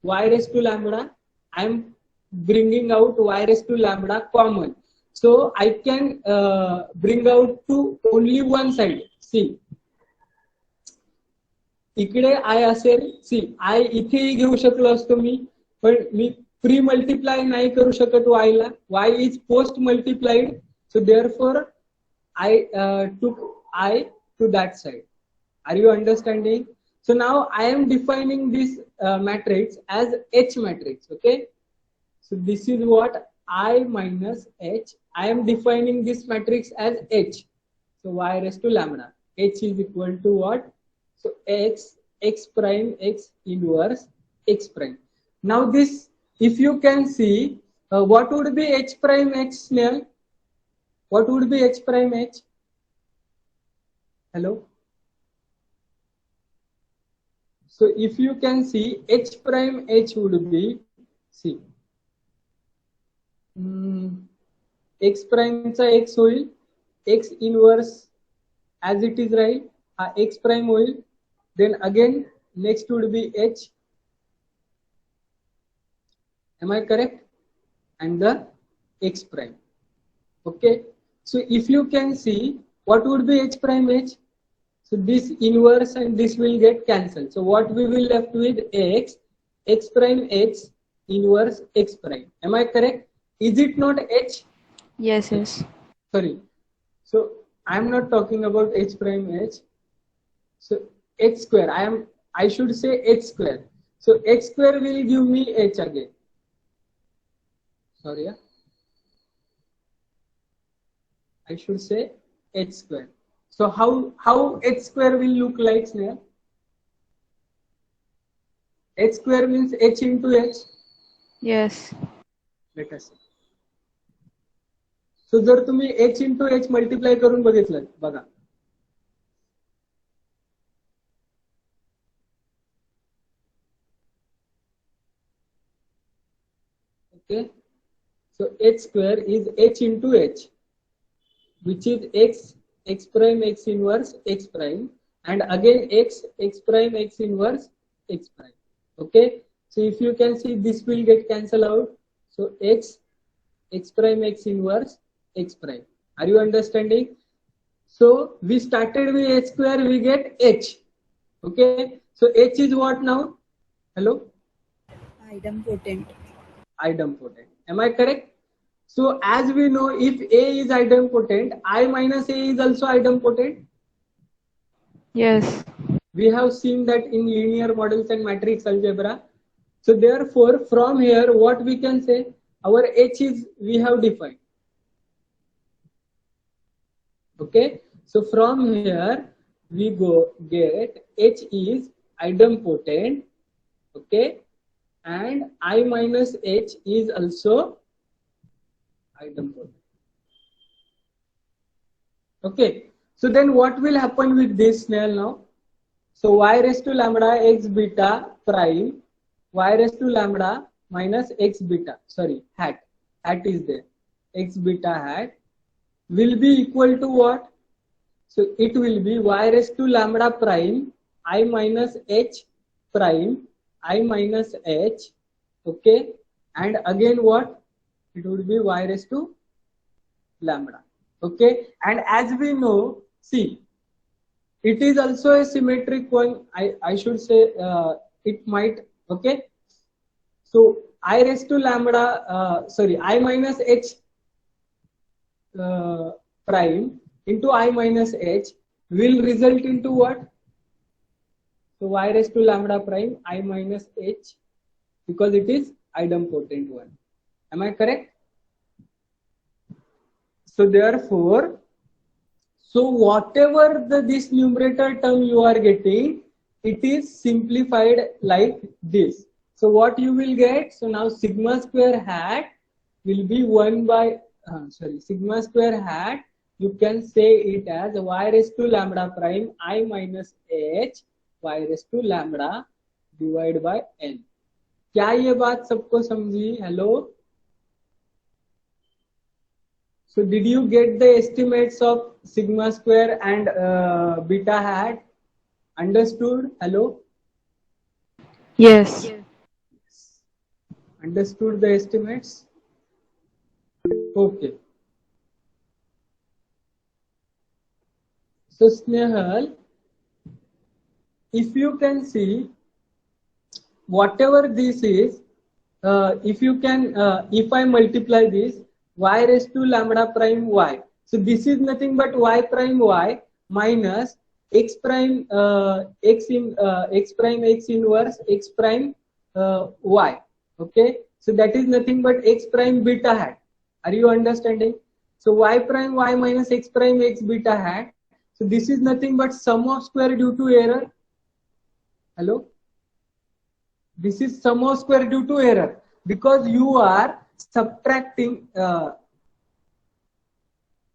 y raised to lambda. I am bringing out y raised to lambda common. So I can bring out to only one side. See, इकडे I असेल. See, I इथेही घेऊ शकलो असतो मी, पण मी pre multiply नाही करू शकत y La. Y is post multiplied. So therefore I took I to that side. Are you understanding? So now I am defining this matrix as H matrix. Okay. So this is what I minus H. I am defining this matrix as H. So y raised to lambda. H is equal to what? So x prime x inverse x prime. Now this, if you can see, what would be h prime h, Snell? What would be h prime h? Hello? So if you can see, h prime h would be, see, x prime चा x होईल, x inverse as it is, right? X prime होईल. Then again next would be h. Am I correct? And the x prime. Okay. So if you can see, what would be h prime h? So this inverse and this will get cancelled. So what we will left with x prime x inverse x prime. Am I correct? Is it not h? yes yes Sorry. So I am not talking about h prime h. So h square, I should say h square. So h square will give me h again. Sorry, yeah. I should say h square. So how h square will look like here? H square means h into h. Yes. Let us see. So जर तुम्ही h into h multiply करून बघितलं बघा. Okay. So h square is h into h, which is x prime x inverse x prime, and again x prime x inverse x prime. Okay. So if you can see, this will get cancelled out. So x prime x inverse x prime. Are you understanding? So we started with h square, we get h. Okay. So h is what now? Hello? Idempotent. Idempotent. Am I correct? So as we know, if A is idempotent, I minus A is also idempotent. Yes. We have seen that in linear models and matrix algebra. So therefore, from here, what we can say, our H is, we have defined. Okay. So from here, we go get H is idempotent. Okay. And I minus H is also idempotent. Okay. So then what will happen with this Snell now? So y raised to lambda x beta prime, y raised to lambda minus x beta, sorry, hat is there, x beta hat will be equal to what? So it will be y raised to lambda prime, I minus h prime, I minus h, okay, and again what? It would be y raised to lambda, okay, and as we know, see, it is also a symmetric one. I should say it might, okay. So I raised to lambda, I minus h prime into I minus h will result into what? So y raised to lambda prime I minus h, because it is idempotent one. Am I correct? So therefore, so whatever this numerator term you are getting, it is simplified like this. So what you will get? So now sigma square hat will be 1 by, sigma square hat, you can say it as y raised to lambda prime I minus h y raised to lambda divided by n. क्या ये बात सबको समझी? Hello? So did you get the estimates of sigma square and beta hat? Understood? Hello? Yes. Understood the estimates? Okay. So Snehal, if you can see, whatever this is, if I multiply this, y raised to lambda prime y. So this is nothing but y prime y minus x prime x prime x inverse x prime y. Okay. So that is nothing but x prime beta hat. Are you understanding? So y prime y minus x prime x beta hat. So this is nothing but sum of square due to error. Hello? This is sum of square due to error, because you are subtracting.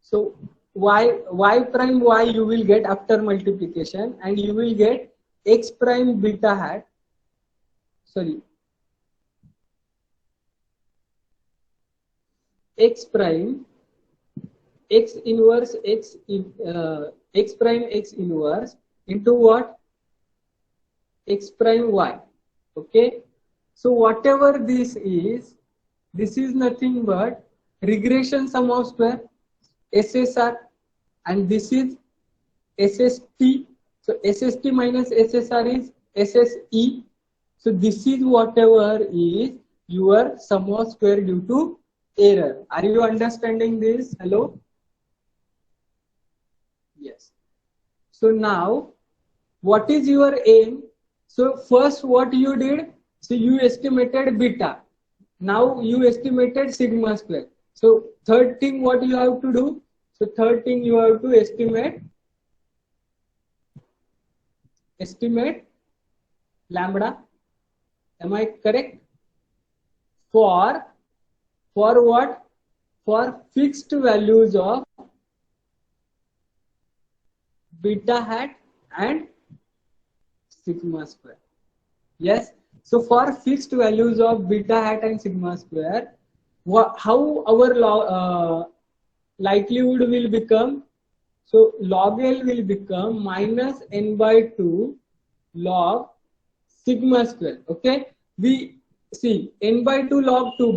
So y prime y you will get after multiplication, and you will get x prime beta hat. Sorry. X prime x inverse x prime x inverse into what? X prime y. Okay. So whatever this is nothing but regression sum of square, SSR, and this is SST. So SST minus SSR is SSE. So this is whatever is your sum of square due to error. Are you understanding this? Hello? Yes. So now, what is your aim? So first what you did, so you estimated beta. Now you estimated sigma square. So third thing what you have to do? So third thing you have to estimate lambda. Am I correct? For what? For fixed values of beta hat and sigma square. Yes. So for fixed values of beta hat and sigma square, how our likelihood will become? So log L will become minus n by 2 log sigma square. Okay. We see n by 2 log 2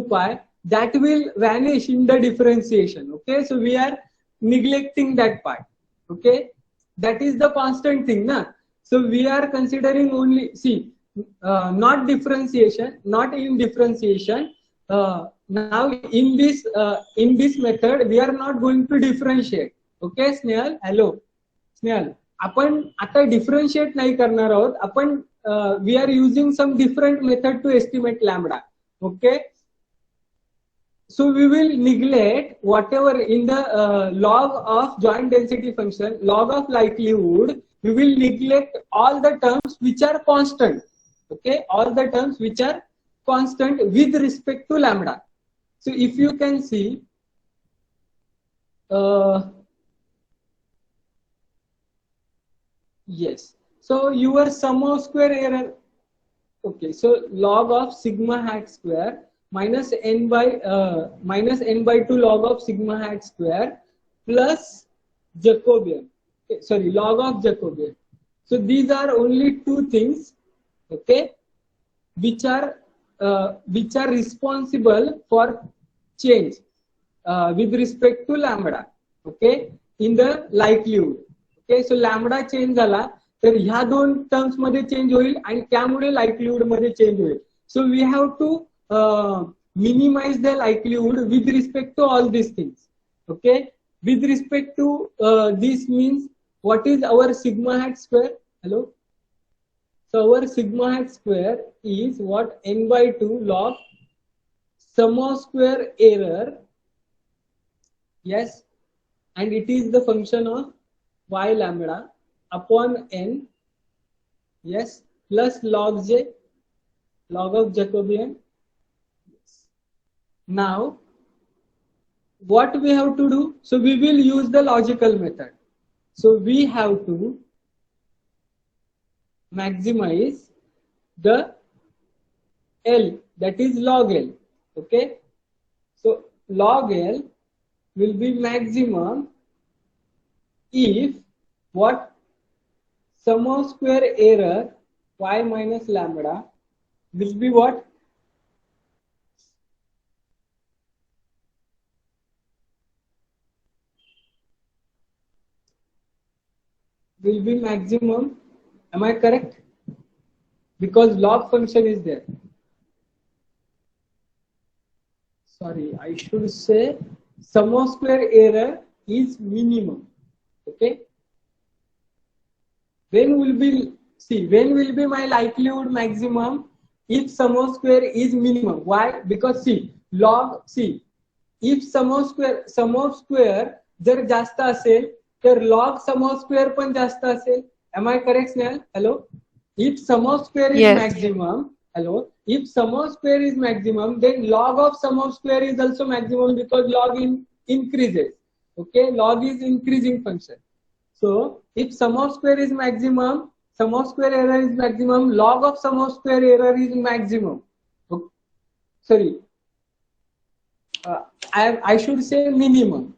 pi, that will vanish in the differentiation. Okay. So we are neglecting that part. Okay. That is the constant thing. Na? So we are considering only, see, not differentiation, not in differentiation. Now in this method, we are not going to differentiate. Okay, Snehal? Hello. Snehal. आपण आता differentiate नाही करणार आहोत. आपण we are using some different method to estimate lambda. Okay. So we will neglect whatever in the log of joint density function, log of likelihood, we will neglect all the terms which are constant. Okay, all the terms which are constant with respect to lambda. So if you can see, yes. So your sum of square error. Okay, so log of sigma hat square minus n by 2 log of sigma hat square plus Jacobian. Okay, sorry, log of Jacobian. So these are only two things, okay, which are responsible for change with respect to lambda. Okay, in the likelihood. Okay, so lambda change झाला तर ह्या दोन terms मध्ये change होईल आणि त्यामुळे लाईकलीहुड मध्ये change होईल. So we have to minimize the likelihood with respect to all these things. Okay, with respect to this means what is our sigma hat square? Hello. So our sigma hat square is what? N by 2 log sum of square error. Yes, and it is the function of y lambda upon n. Yes, plus log j, log of Jacobian. Now, what we have to do? So we will use the logical method. So we have to maximize the L, that is log L. Okay. So log L will be maximum if what? Sum of square error y minus lambda will be what? Will be maximum. Am I correct? Because log function is there. Sorry, I should say sum of square error is minimum. Okay. When will be my likelihood maximum? If sum of square is minimum. Why? Because if sum of square जर जास्त असेल तर log sum of square पण जास्त असेल. Am I correct, Snehal? Hello. If sum of square is maximum, hello. If sum of square is maximum, then log of sum of square is also maximum because log increases. Okay, log is increasing function. So if sum of square is maximum, sum of square error is maximum, log of sum of square error is maximum. Okay. Sorry, I should say minimum.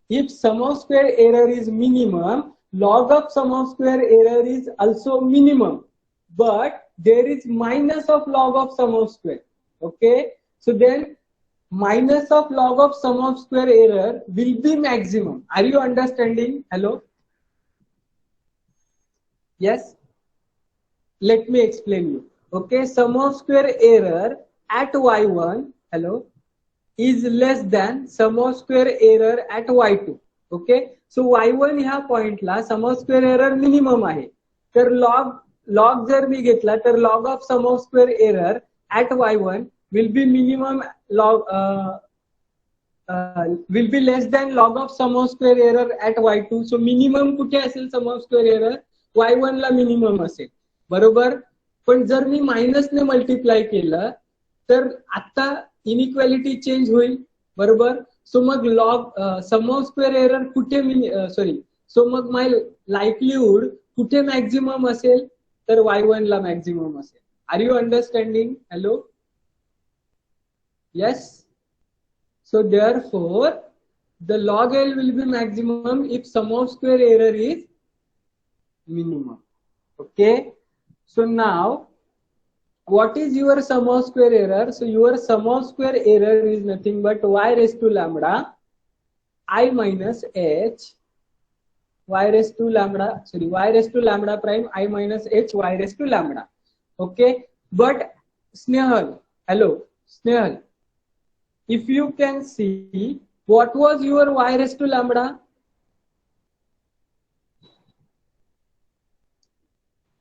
If sum of square error is minimum, log of sum of square error is also minimum, but there is minus of log of sum of square. Okay, so then minus of log of sum of square error will be maximum. Are you understanding? Hello. Yes. Let me explain you. Okay, sum of square error at y1, hello, is less than sum of square error at y2. Okay. So y1 ह्या पॉइंटला sum of square error minimum आहे. तर log जर मी घेतला तर log of sum of square error at y1 will be minimum log will be less than log of sum of square error at y2. So minimum कुठे असेल sum of square error? y1 ला minimum असेल, बरोबर. पण जर मी मायनसने multiply केलं तर आता इनइक्वालिटी चेंज होईल, बरोबर. सो मग log sum of square error कुठे सो मग माय लाईकलीहुड कुठे मॅक्झिमम असेल तर y1 ला मॅक्झिमम असेल. Are you understanding? Hello, yes. So therefore, the log L will be maximum if sum of square error is minimum. Okay. So now, what is your sum of square error? So your sum of square error is nothing but y raised to lambda I minus h y raised to lambda, sorry, y raised to lambda prime I minus h y raised to lambda. Okay. But Snehal, hello, Snehal. If you can see, what was your y raised to lambda?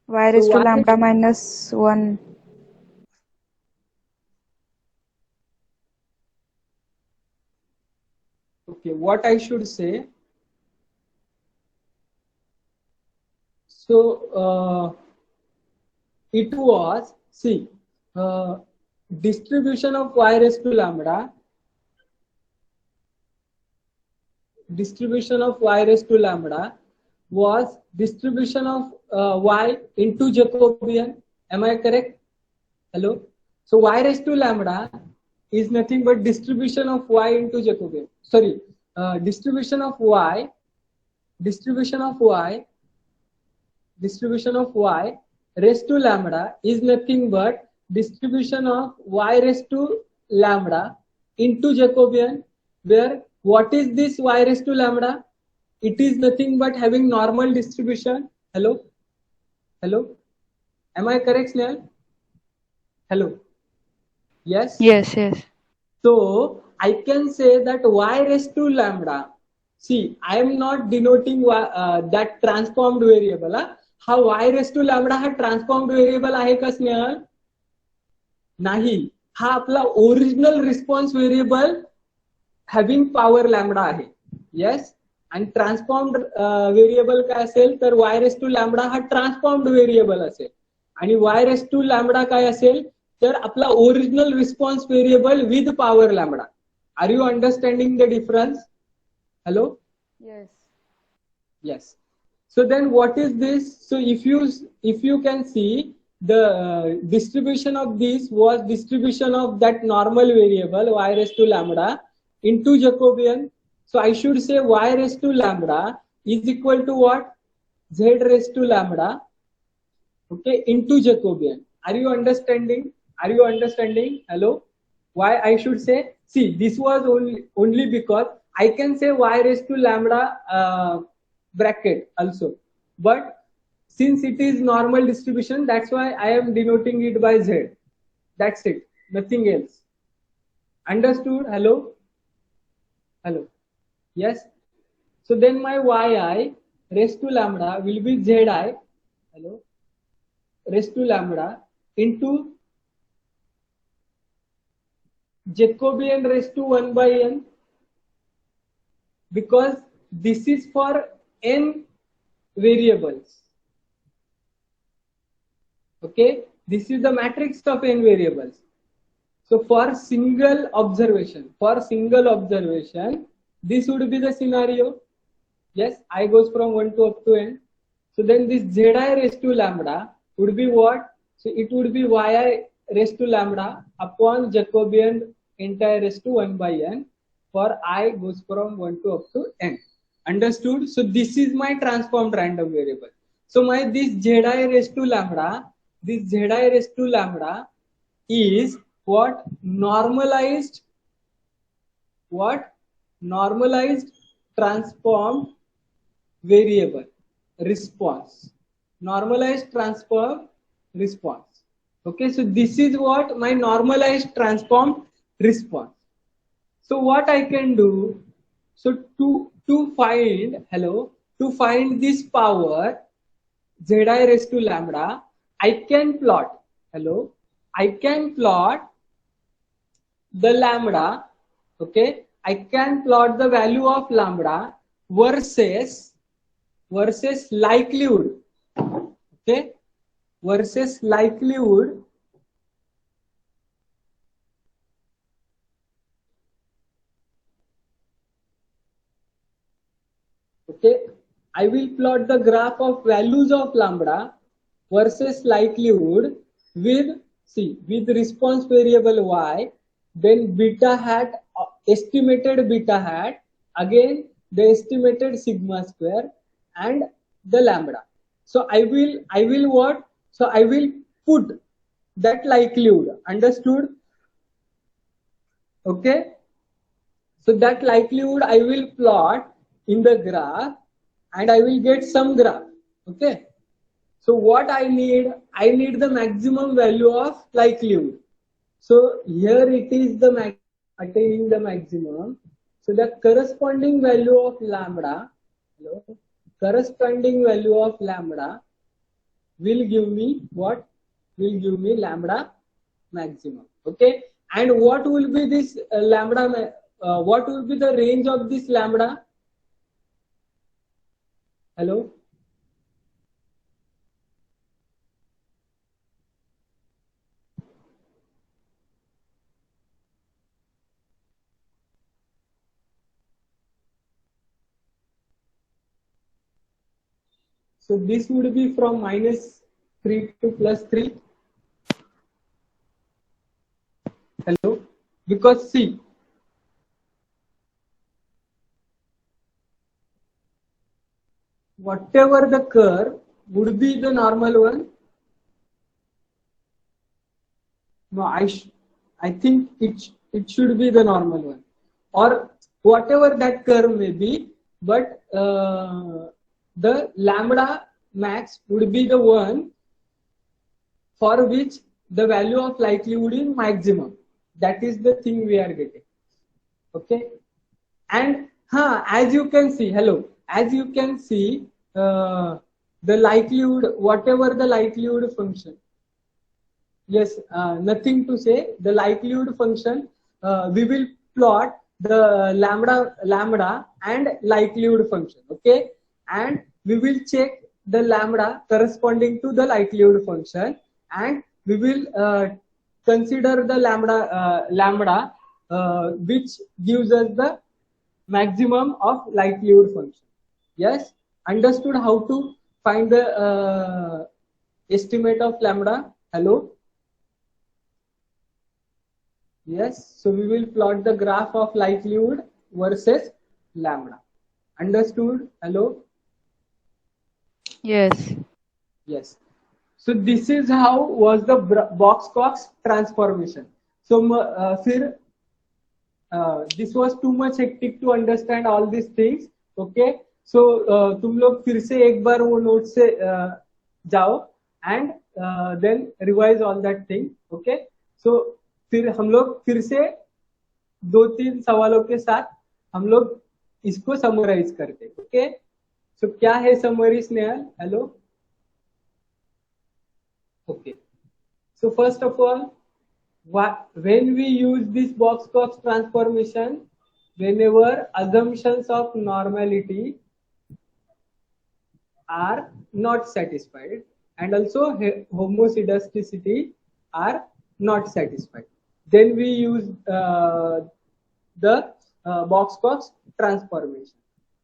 Y raised to y lambda minus 1. Okay, what I should say? So it was, see, distribution of y raised to lambda, distribution of y raised to lambda was distribution of y into Jacobian. Am I correct? Hello. So y raised to lambda is nothing but distribution of y into Jacobian. Sorry, distribution of y raised to lambda is nothing but distribution of y raised to lambda into Jacobian, where what is this y raised to lambda? It is nothing but having normal distribution. Hello, hello, am I correct, Snehal? Hello, yes. Yes, yes. So I can say that y raised to lambda, see, I am not denoting that transformed variable. हा y raised to lambda हा transformed variable आहे का स्नेहल? नाही, हा आपला original response variable having power lambda आहे. Yes. आणि transformed variable काय असेल तर y रेस टू लॅम्बडा हा ट्रान्सफॉर्म्ड व्हेरिएबल असेल आणि y रेस टू लॅम्बडा काय असेल तर आपला original response variable with power lambda. Are you understanding the difference? Hello. Yes. Yes. So then what is this? So if you can see, the distribution of this was distribution of that normal variable y raised to lambda into Jacobian. So I should say y raised to lambda is equal to what? Z raised to lambda, okay, into Jacobian. Are you understanding? Are you understanding? Hello. Why I should say? See, this was only because I can say y raised to lambda bracket also, but since it is normal distribution, that's why I am denoting it by Z. That's it, nothing else. Understood? Hello. Hello. Yes. So then my yi raised to lambda will be Zi, hello, raised to lambda into Jacobian raised to 1 by n, because this is for n variables. Okay, this is the matrix of n variables. So for single observation, this would be the scenario. Yes, I goes from 1 to up to n. So then this Zi raised to lambda would be what? So it would be yi raised to lambda upon Jacobian entire raised to 1 by n for I goes from 1 to up to n. Understood? So this is my transformed random variable. So my this Zi raised to lambda, this Zi raised to lambda is what? Normalized transformed variable response. Normalized transform response. Okay, so this is what my normalized transformed response. So what I can do, So to find this power zi raised to lambda, I can plot the lambda. Okay, I can plot the value of lambda versus likelihood. Okay, versus likelihood okay, I will plot the graph of values of lambda versus likelihood with response variable y, then beta hat, estimated beta hat, again the estimated sigma square and the lambda. So I will what? So I will put that likelihood. Understood? Okay. So that likelihood I will plot in the graph and I will get some graph. Okay. So what I need the maximum value of likelihood. So here it is the attaining the maximum. So the corresponding value of lambda, will give me what? Will give me lambda maximum. Okay. And what will be this lambda? What will be the range of this lambda? Hello? So this would be from -3 to +3. Hello? Because see, whatever the curve would be the normal one. No, I think it should be the normal one, or whatever that curve may be, but the lambda max would be the one for which the value of likelihood is maximum. That is the thing we are getting. Okay, and as you can see, the likelihood, whatever the likelihood function. Yes, nothing to say. The likelihood function, we will plot the lambda and likelihood function. Okay, and we will check the lambda corresponding to the likelihood function, and we will consider the lambda which gives us the maximum of likelihood function. Yes, understood how to find the estimate of lambda? Hello? Yes, so we will plot the graph of likelihood versus lambda. Understood? Hello? Yes. Yes. So this is how was the Box-Cox transformation. So this was too much hectic to understand all these things. Okay. So तुम लोग फिर से एक बार वो note से जाओ and then revise all that thing. Okay. So फिर हम लोग फिर से 2-3 सवालों के साथ हम लोग इसको समराइज करते. ओके. सो क्या है summary Snehal? Hello. Okay. So first of all, when we use this Box-Cox transformation, whenever assumptions of normality are not satisfied and also homoscedasticity are not satisfied, then we use the Box-Cox transformation.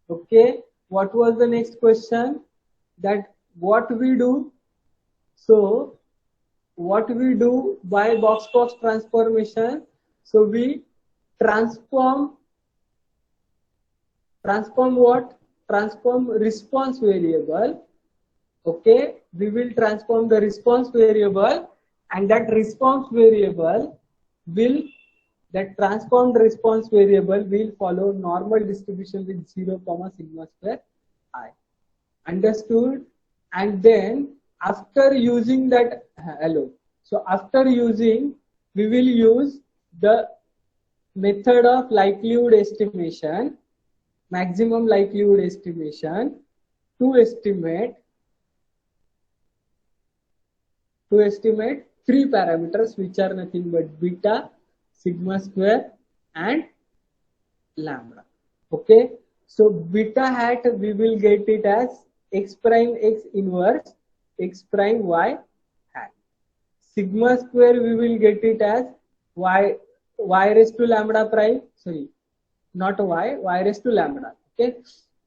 Okay. What was the next question? That what we do? So what we do by Box-Cox transformation? So we transform what? Transform response variable. Okay, we will transform the response variable, and that transformed response variable will follow normal distribution with 0, sigma square I. Understood? And then after using that, so after using, we will use the method of likelihood estimation maximum likelihood estimation to estimate three parameters which are nothing but beta, sigma square and lambda. Okay, so beta hat we will get it as x prime x inverse x prime y hat. Sigma square we will get it as y raised to lambda prime, sorry, not y raised to lambda. Okay,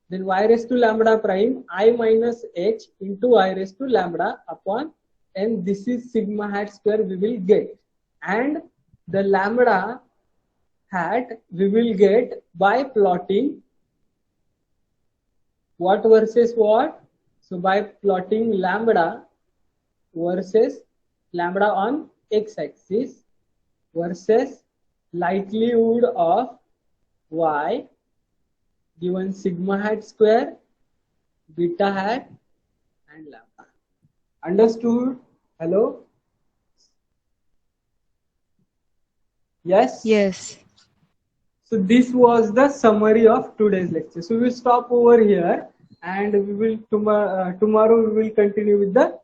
then y raised to lambda prime I minus h into y raised to lambda upon, and this is sigma hat square we will get, and the lambda hat we will get by plotting what versus what. So by plotting lambda versus lambda on x axis versus likelihood of y given sigma hat square, beta hat and lambda. Understood? Hello? Yes? Yes. So this was the summary of today's lecture. So we will stop over here, and we will tomorrow we will continue with the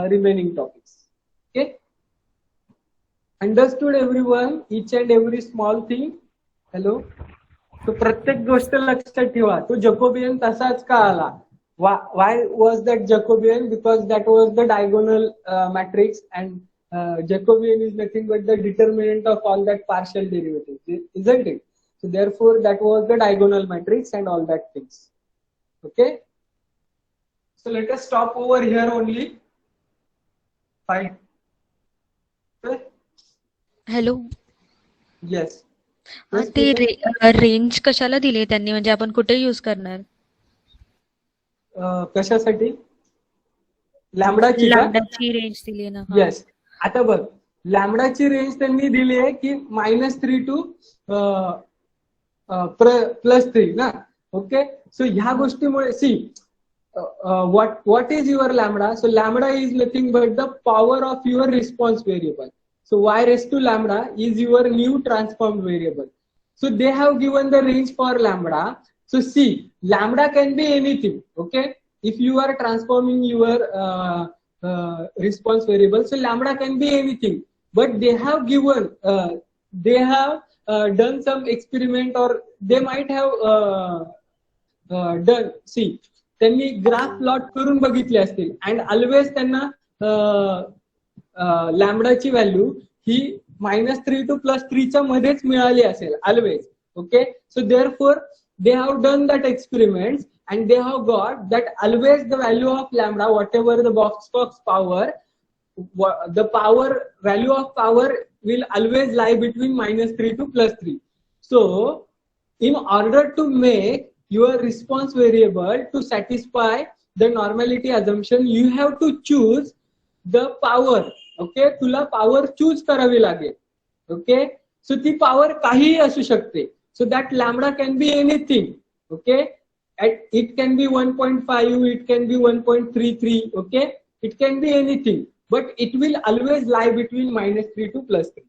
remaining topics. Okay? Understood everyone? Each and every small thing? Hello? So प्रत्येक गोष्ट लक्षात ठेवा. तो जॅकोबियन तसाच का आला? Why was that Jacobian? Because that was the diagonal matrix, and Jacobian is nothing but the determinant of all that partial derivatives, isn't it? So therefore, that was the diagonal matrix and all that things. Okay. So let us stop over here only. Fine. Okay. Hello. Yes. ते range कशाला दिले त्यांनी, म्हणजे आपण कुठे use करणार? कशासाठी? लॅम्बडाची range दिली ना. येस. आता बघ, लॅम्बडाची रेंज त्यांनी दिली आहे की -3 to +3 ना. ओके. सो ह्या गोष्टीमुळे सी what is your lambda? So lambda is nothing but the power of your response variable. So y raised to lambda is your new transformed variable. So they have given the range for lambda. So see, lambda can be anything. Okay, if you are transforming your response variable, so lambda can be anything. But they have given, done some experiment, or they might have done. See, त्यांनी graph plot करून बघितले असतील, and always त्यांना लॅम्बडाची value he -3 to +3 च्या मध्येच मिळाली असेल always. Okay. So therefore they have done that experiments, and they have got that always the value of lambda, whatever the Box-Cox power, the value of power will always lie between -3 to +3. So in order to make your response variable to satisfy the normality assumption, you have to choose the power. Okay, तुला power choose करावी लागेल. Okay, so ती power काहीही असू शकते. So that lambda can be anything. Okay, it can be 1.5, it can be 1.33. Okay, it can be anything, but it will always lie between -3 to +3.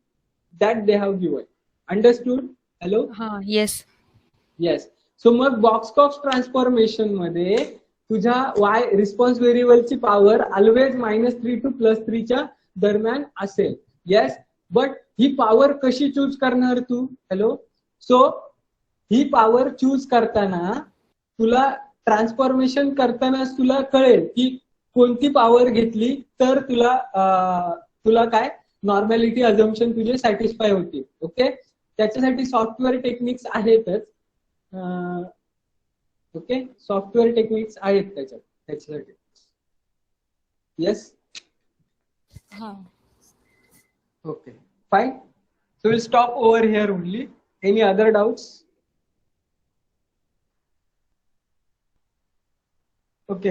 That they have given. Understood? Hello? Yes. Yes. So mug Box-Cox transformation मध्ये तुझ्या y response व्हेरिएबलची power always -3 to +3 च्या दरम्यान असेल. Yes. But he power कशी choose करणार तू? Hello. सो ही power choose करताना तुला ट्रान्सफॉर्मेशन करताना तुला कळेल की कोणती पॉवर घेतली तर तुला काय नॉर्मॅलिटी अजम्पशन तुझे सॅटिस्फाय होतील. ओके. त्याच्यासाठी सॉफ्टवेअर टेक्निक्स आहेतच. ओके, सॉफ्टवेअर टेक्निक्स आहेत त्याच्यासाठी. Yes. Okay, fine. So will stop over here only. Any other doubts? Okay.